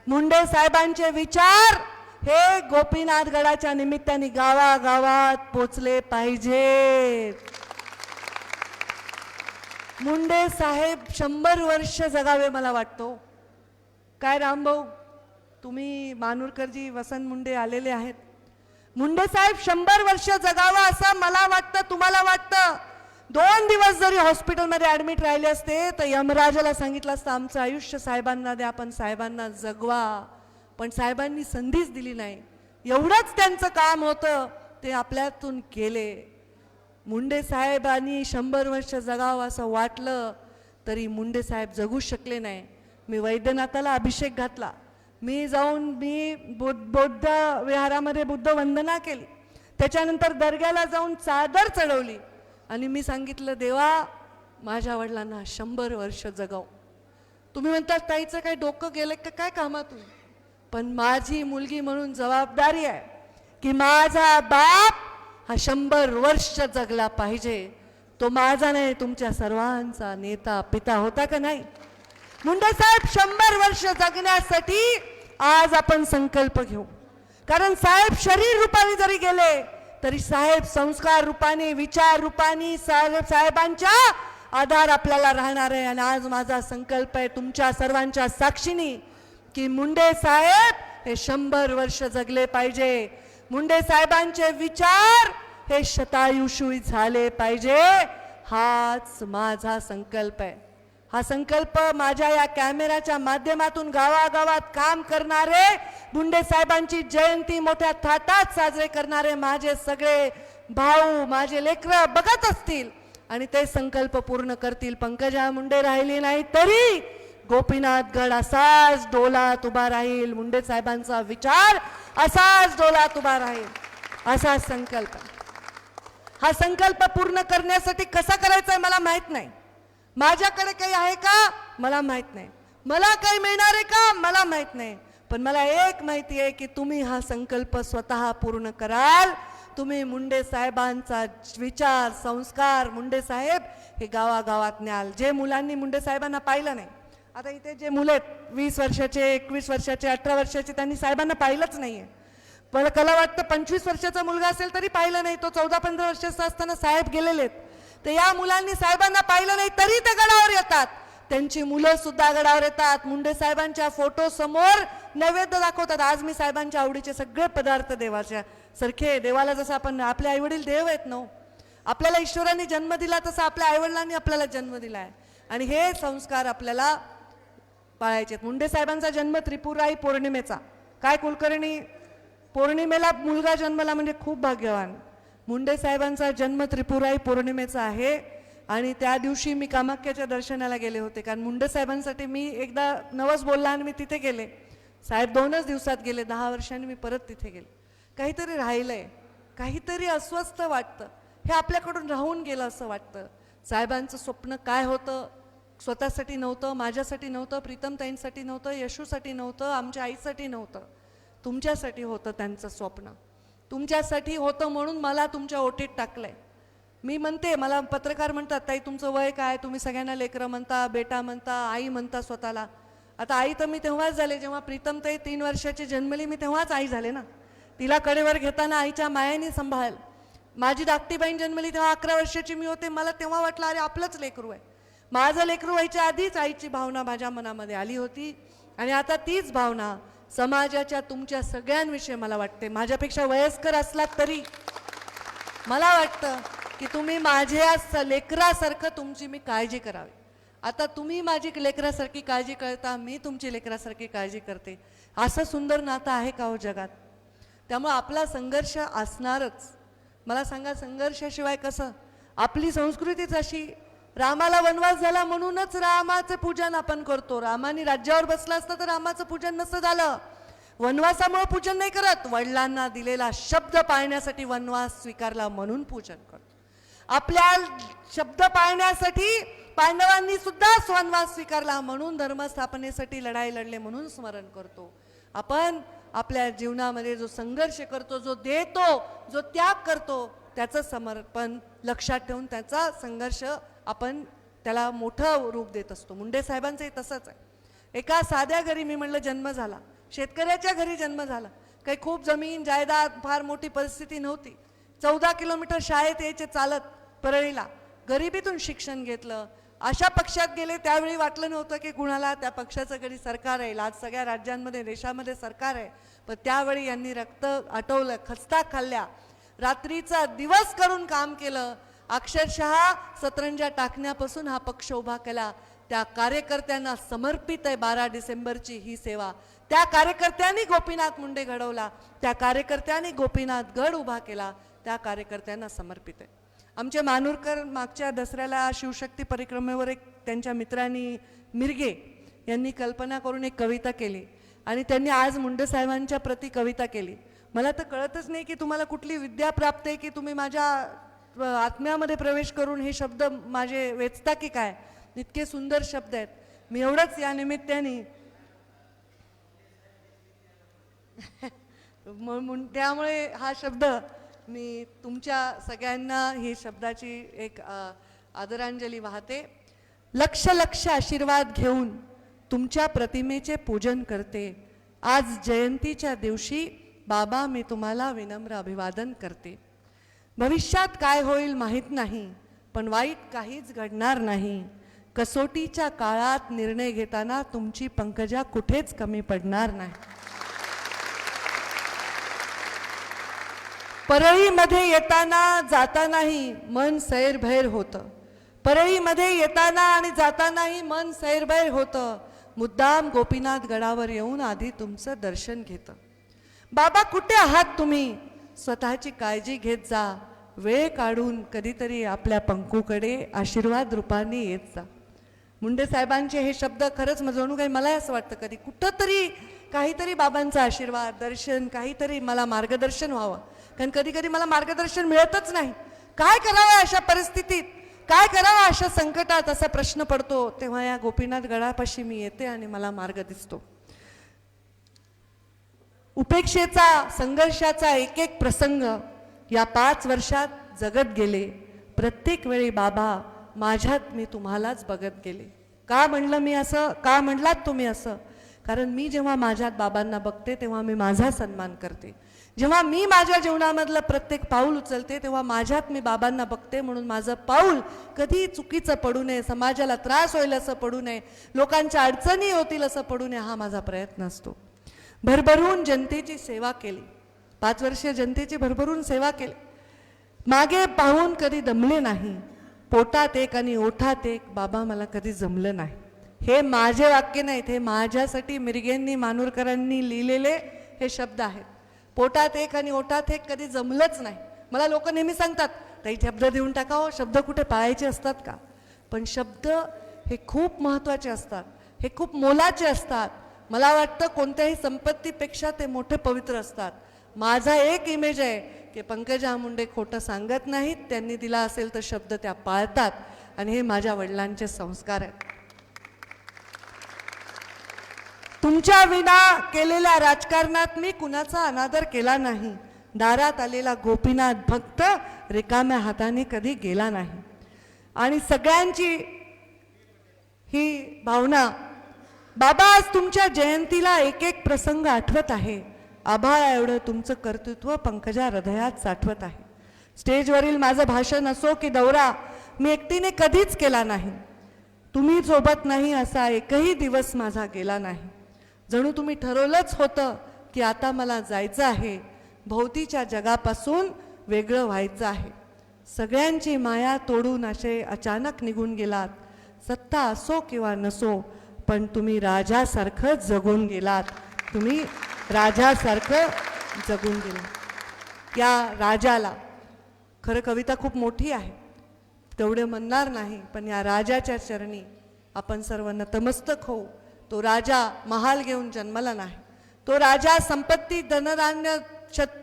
मुंडे साहेबांचे विचार हे गोपीनाथ गडाच्या निमित्ताने गावागावात पोचले पाहिजेत. मुंडे साहेब 100 वर्ष जगावे मला वाटतो. काय रामभाऊ, तुम्ही मानूरकरजी, वसंत मुंडे आलेले आहेत. मुंडे साहेब 100 वर्ष जगावं असं मला वाटतं, तुम्हाला वाटतं? 2 दिवस जरी हॉस्पिटलमध्ये ॲडमिट राहिले असते तर यमराजाला सांगितलं असतं आमचं आयुष्य साहेबांना द्या, पण साहेबांना जगवा. पण साहेबांनी संधीच दिली नाही. एवढंच त्यांचं काम होतं, ते आपल्यातून गेले. मुंडे साहेबांनी 100 वर्ष जगावं असं वाटलं तरी मुंडे साहेब जगू शकले नाही. मी वैद्यनाथाला अभिषेक घातला. मी बौद्ध विहारामध्ये बुद्ध वंदना केली. त्याच्यानंतर दर्ग्याला जाऊन चादर चढवली आणि मी सांगितलं, देवा माझ्या वडिलांना 100 वर्ष जगव. तुम्ही म्हणता ताईचं काय डोकं गेलं का काय कामातून? पण माझी मुलगी म्हणून जबाबदारी आहे की माझा बाप हा 100 वर्ष जगला पाहिजे. तो माझा नाही, तुमच्या सर्वांचा नेता पिता होता का नाही? मुंडे साहेब 100 वर्ष जगण्यासाठी आज आपण संकल्प घेऊ. कारण साहेब शरीर रूपाने जरी गेले तरी साहेब संस्कार रूपाने, विचार रूपाने साहेबांच्या आधार आपल्याला राहणार आहे. आणि आज माझा संकल्प आहे तुमच्या सर्वांच्या साक्षीने की मुंडे साहेब हे 100 वर्ष जगले पाहिजे. मुंडे साहेबांचे विचार हे शतायुषी झाले पाहिजे. हाच माझा संकल्प आहे. हा संकल्प माझ्या या कॅमेऱ्याच्या माध्यमातून गावागावात काम करणारे, मुंडे साहेबांची जयंती मोठ्या थाटात साजरे करणारे माझे सगळे भाऊ, माझे लेकरं बघत असतील आणि ते संकल्प पूर्ण करतील. पंकजा मुंडे राहिली नाही तरी गोपीनाथ गड असाच डोलात उभा राहील. मुंडे साहेबांचा विचार असाच डोलात उभा राहील. असा संकल्प. हा संकल्प पूर्ण करण्यासाठी कसा करायचा आहे मला माहित नाही. माझ्याकडे काही आहे का मला माहित नाही. मला काही मिळणार आहे का मला माहित नाही. पण मला एक माहिती आहे की तुम्ही हा संकल्प स्वतः पूर्ण कराल. तुम्ही मुंडे साहेबांचा विचार, संस्कार, मुंडे साहेब हे गावागावात न्याल. जे मुलांनी मुंडे साहेबांना पाहिलं नाही, आता इथे जे मुलं आहेत 20 वर्षाचे, 21 वर्षाचे, 18 वर्षाचे, त्यांनी साहेबांना पाहिलंच नाहीये. पण मला वाटतं 25 वर्षाचा मुलगा असेल तरी पाहिलं नाही. तो 14-15 वर्षाचा असताना साहेब गेलेले आहेत. तर या मुलांनी साहेबांना पाहिलं नाही तरी ते गडावर येतात. त्यांची मुलं सुद्धा गडावर येतात. मुंडे साहेबांच्या फोटो समोर नैवेद्य दाखवतात. आज मी साहेबांच्या आवडीचे सगळे पदार्थ देवाच्या सारखे, देवाला जसं आपण आपले आईवडील देव आहेत ना, आपल्याला ईश्वराने जन्म दिला तसा आपल्या आईवडिलांनी आपल्याला जन्म दिला आहे. आणि हे संस्कार आपल्याला पाळायचे. मुंडे साहेबांचा जन्म त्रिपुराई पौर्णिमेचा. काय कुलकर्णी, पौर्णिमेला मुलगा जन्मला म्हणजे खूप भाग्यवान. मुंडे साहेबांचा जन्म त्रिपुराई पौर्णिमेचा आहे. आणि त्या दिवशी मी कामाख्याच्या दर्शनाला गेले होते. कारण मुंडे साहेबांसाठी मी एकदा नवस बोलला आणि मी तिथे गेले. साहेब 2च दिवसात गेले, 10 वर्षांनी मी परत तिथे गेले. काहीतरी राहिलंय, काहीतरी अस्वस्थ वाटतं, हे आपल्याकडून राहून गेलं असं वाटतं. साहेबांचं स्वप्न काय होतं? स्वतःसाठी नव्हतं, माझ्यासाठी नव्हतं, प्रीतमताईंसाठी नव्हतं, यशूसाठी नव्हतं, आमच्या आईसाठी नव्हतं, तुमच्यासाठी होतं त्यांचं स्वप्न. तुमच्यासाठी होतं म्हणून मला तुमच्या ओटीत टाकलंय. मी म्हणते, मला पत्रकार म्हणतात, ताई तुमचं वय काय, तुम्ही सगळ्यांना लेकरं म्हणता, बेटा म्हणता, आई म्हणता स्वतःला. आता आई तर मी तेव्हाच झाले जेव्हा प्रीतमताई 3 वर्षाची जन्मली, मी तेव्हाच आई झाले ना. तिला कडेवर घेताना आईच्या मायाने सांभाळ. माझी धाकटी बहीण जन्मली तेव्हा 11 वर्षाची मी होते. मला तेव्हा वाटलं अरे आपलंच लेकरू आहे. माझं लेकरू व्हायच्या आधीच आईची भावना माझ्या मनामध्ये आली होती. आणि आता तीच भावना समाजाच्या तुमच्या सगळ्यांविषयी मला वाटते. माझ्यापेक्षा वयस्कर असलात तरी मला वाटतं की तुम्ही माझ्या लेकरासारखं तुमची मी काळजी करावी. आता तुम्ही माझी लेकरासारखी काळजी करता, मी तुमची लेकरासारखी काळजी करते. असं सुंदर नातं आहे का हो जगात? त्यामुळे आपला संघर्ष असणारच. मला सांगा, संघर्षाशिवाय कसं? आपली संस्कृतीच अशी. रामाला वनवास झाला म्हणूनच रामाचं पूजन आपण करतो. रामाने राज्यावर बसला असता तर रामाचं पूजन नसतं झालं. वनवासामुळे पूजन नाही करत, वडिलांना दिलेला शब्द पाळण्यासाठी वनवास स्वीकारला म्हणून पूजन करतो. आपल्या शब्द पाळण्यासाठी पांडवांनी सुद्धा वनवास स्वीकारला म्हणून धर्मस्थापनेसाठी लढाई लढले म्हणून स्मरण करतो. आपण आपल्या जीवनामध्ये जो संघर्ष करतो, जो देतो, जो त्याग करतो, त्याचं समर्पण लक्षात ठेवून त्याचा संघर्ष आपण त्याला मोठं रूप देत असतो. मुंडे साहेबांचंही तसंच आहे. एका साध्या घरी मी म्हणलं जन्म झाला, शेतकऱ्याच्या घरी जन्म झाला. काही खूप जमीन जायदाद फार मोठी परिस्थिती नव्हती. 14 किलोमीटर शाळेत यायचे चालत परळीला. गरिबीतून शिक्षण घेतलं. अशा पक्षात गेले त्यावेळी वाटलं नव्हतं की कुणाला त्या पक्षाचं कधी सरकार आहे. आज सगळ्या राज्यांमध्ये देशामध्ये सरकार आहे. पण त्यावेळी यांनी रक्त आटवलं, खस्ता खाल्ल्या, रात्रीचा दिवस करून काम केलं. अक्षरशः सतरंजा टाकण्यापासून हा पक्ष उभा केला. त्या कार्यकर्त्यांना समर्पित आहे 12 डिसेंबरची ही सेवा. त्या कार्यकर्त्यांनी गोपीनाथ मुंडे घडवला, त्या कार्यकर्त्यांनी गोपीनाथ गड उभा केला, त्या कार्यकर्त्यांना समर्पित आहे. आमचे मानूरकर मागच्या दसऱ्याला शिवशक्ती परिक्रमेवर एक त्यांच्या मित्रांनी मिरगे यांनी कल्पना करून एक कविता केली आणि त्यांनी आज मुंडे साहेबांच्या प्रति कविता केली. मला तर कळतच नाही की तुम्हाला कुठली विद्या प्राप्त आहे की तुम्ही माझ्या आत्म्यामध्ये प्रवेश करून हे शब्द माझे वेचता की काय. इतके सुंदर शब्द आहेत. मी एवढंच या निमित्ताने त्यामुळे हा शब्द मी तुमच्या सगळ्यांना ही शब्दाची एक आदरांजली वाहते. लक्ष लक्ष आशीर्वाद घेऊन तुमच्या प्रतिमेचे पूजन करते. आज जयंतीच्या दिवशी बाबा मी तुम्हाला विनम्र अभिवादन करते. भविष्यात काय होईल माहीत नाही, पण वाईट काहीच घडणार नाही. कसोटीच्या काळात निर्णय घेताना तुमची पंकजा कुठेच कमी पडणार नाही. परळीमध्ये येताना जातानाही मन सैरभैर होतं. परळीमध्ये येताना आणि जातानाही मन सैरभैर होतं. मुद्दाम गोपीनाथ गडावर येऊन आधी तुमचं दर्शन घेतं. बाबा कुठे आहात तुम्ही? स्वतःची काळजी घेत जा. वेळ काढून कधीतरी आपल्या पंकूकडे आशीर्वाद रूपाने येत जा. मुंडे साहेबांचे हे शब्द खरंच जणू काही मला असं वाटतं कधी कुठंतरी काहीतरी बाबांचा आशीर्वाद, दर्शन, काहीतरी मला मार्गदर्शन व्हावं. कारण कधी कधी मला मार्गदर्शन मिळतच नाही. काय करावं अशा परिस्थितीत, काय करावं अशा संकटात, असा प्रश्न पडतो. तेव्हा या गोपीनाथ गडापाशी मी येते आणि मला मार्ग दिसतो. उपेक्षेचा, संघर्षाचा एक एक प्रसंग या 5 वर्षात जगत गेले. प्रत्येक वेळी बाबा माझ्यात मी तुम्हालाच बघत गेले. का म्हणलं मी असं, का म्हणलात तुम्ही असं? कारण मी जेव्हा माझ्यात बाबांना बघते तेव्हा मी माझा सन्मान करते. जेव्हा मी माझ्या जीवनामधलं प्रत्येक पाऊल उचलते तेव्हा माझ्यात मी बाबांना बघते. म्हणून माझं पाऊल कधी चुकीचं पडू नये, समाजाला त्रास होईल असं पडू नये, लोकांच्या अडचणी होतील असं पडू नये, हा माझा प्रयत्न असतो. भरभरून जनतेची सेवा केली. 5 वर्ष जनतेची भरभरून सेवा केली. मागे पाहून कधी दमले नाही. पोटात एक आणि ओठात एक, बाबा मला कधी जमलं नाही. हे माझे वाक्य नाहीत, हे माझ्यासाठी मिरगेंनी, मानूरकरांनी लिहिलेले हे शब्द आहेत. पोटात एक आणि ओठात एक कधी जमलंच नाही. मला लोक नेहमी सांगतात ताई शब्द देऊन टाकावं, शब्द कुठे पाळायचे असतात का? पण शब्द हे खूप महत्त्वाचे असतात, हे खूप मोलाचे असतात. मला वाटतं कोणत्याही संपत्तीपेक्षा ते मोठे पवित्र असतात. माझा एक इमेज आहे की पंकजा मुंडे खोटं सांगत नाहीत, त्यांनी दिला असेल तर शब्द त्या पाळतात आणि हे माझ्या वडिलांचे संस्कार आहेत. तुमच्या विना केलेल्या राजकारणात मी कुणाचा अनादर केला नाही. दारात आलेला गोपीनाथ भक्त रिकाम्या हाताने कधी गेला नाही. आणि सगळ्यांची ही भावना, बाबा आज तुमच्या जयंतीला एक एक प्रसंग आठवत आहे. आभाळा एवढं तुमचं कर्तृत्व पंकजा हृदयात साठवत आहे. स्टेजवरील माझं भाषण असो की दौरा मी एकटीने कधीच केला नाही. तुम्ही सोबत नाही असा एकही दिवस माझा गेला नाही. जणू तुम्ही ठरवलंच होतं की आता मला जायचं आहे, भोवतीच्या जगापासून वेगळं व्हायचं आहे. सगळ्यांची माया तोडून असे अचानक निघून गेलात. सत्ता असो किंवा नसो, पण तुम्ही राजासारखं जगून गेलात. तुम्ही राजासारखं जगून गेलात. या राजाला, खरं कविता खूप मोठी आहे, तेवढे म्हणणार नाही, पण या राजाच्या चरणी आपण सर्व नतमस्तक होऊ. तो राजा महाल घेऊन जन्मला नाही. तो राजा संपत्ती धनधान्य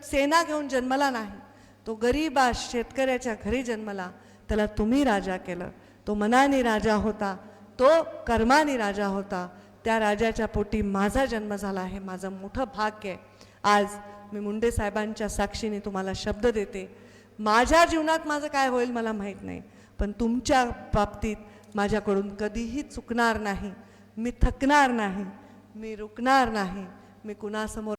सेना घेऊन जन्मला नाही. तो गरीबा शेतकऱ्याच्या घरी जन्मला. त्याला तुम्ही राजा केलं. तो मनाने राजा होता, तो कर्माने राजा होता. त्या राजाच्या पोटी माझा जन्म झाला आहे. माझं मोठं भाग्य आहे. आज मी मुंडे साहेबांच्या साक्षीने तुम्हाला शब्द देते, माझ्या जीवनात माझं काय होईल मला माहीत नाही, पण तुमच्या बाबतीत माझ्याकडून कधीही चुकणार नाही. मी थकणार नाही, मी रुकणार नाही, मी कुणासमोर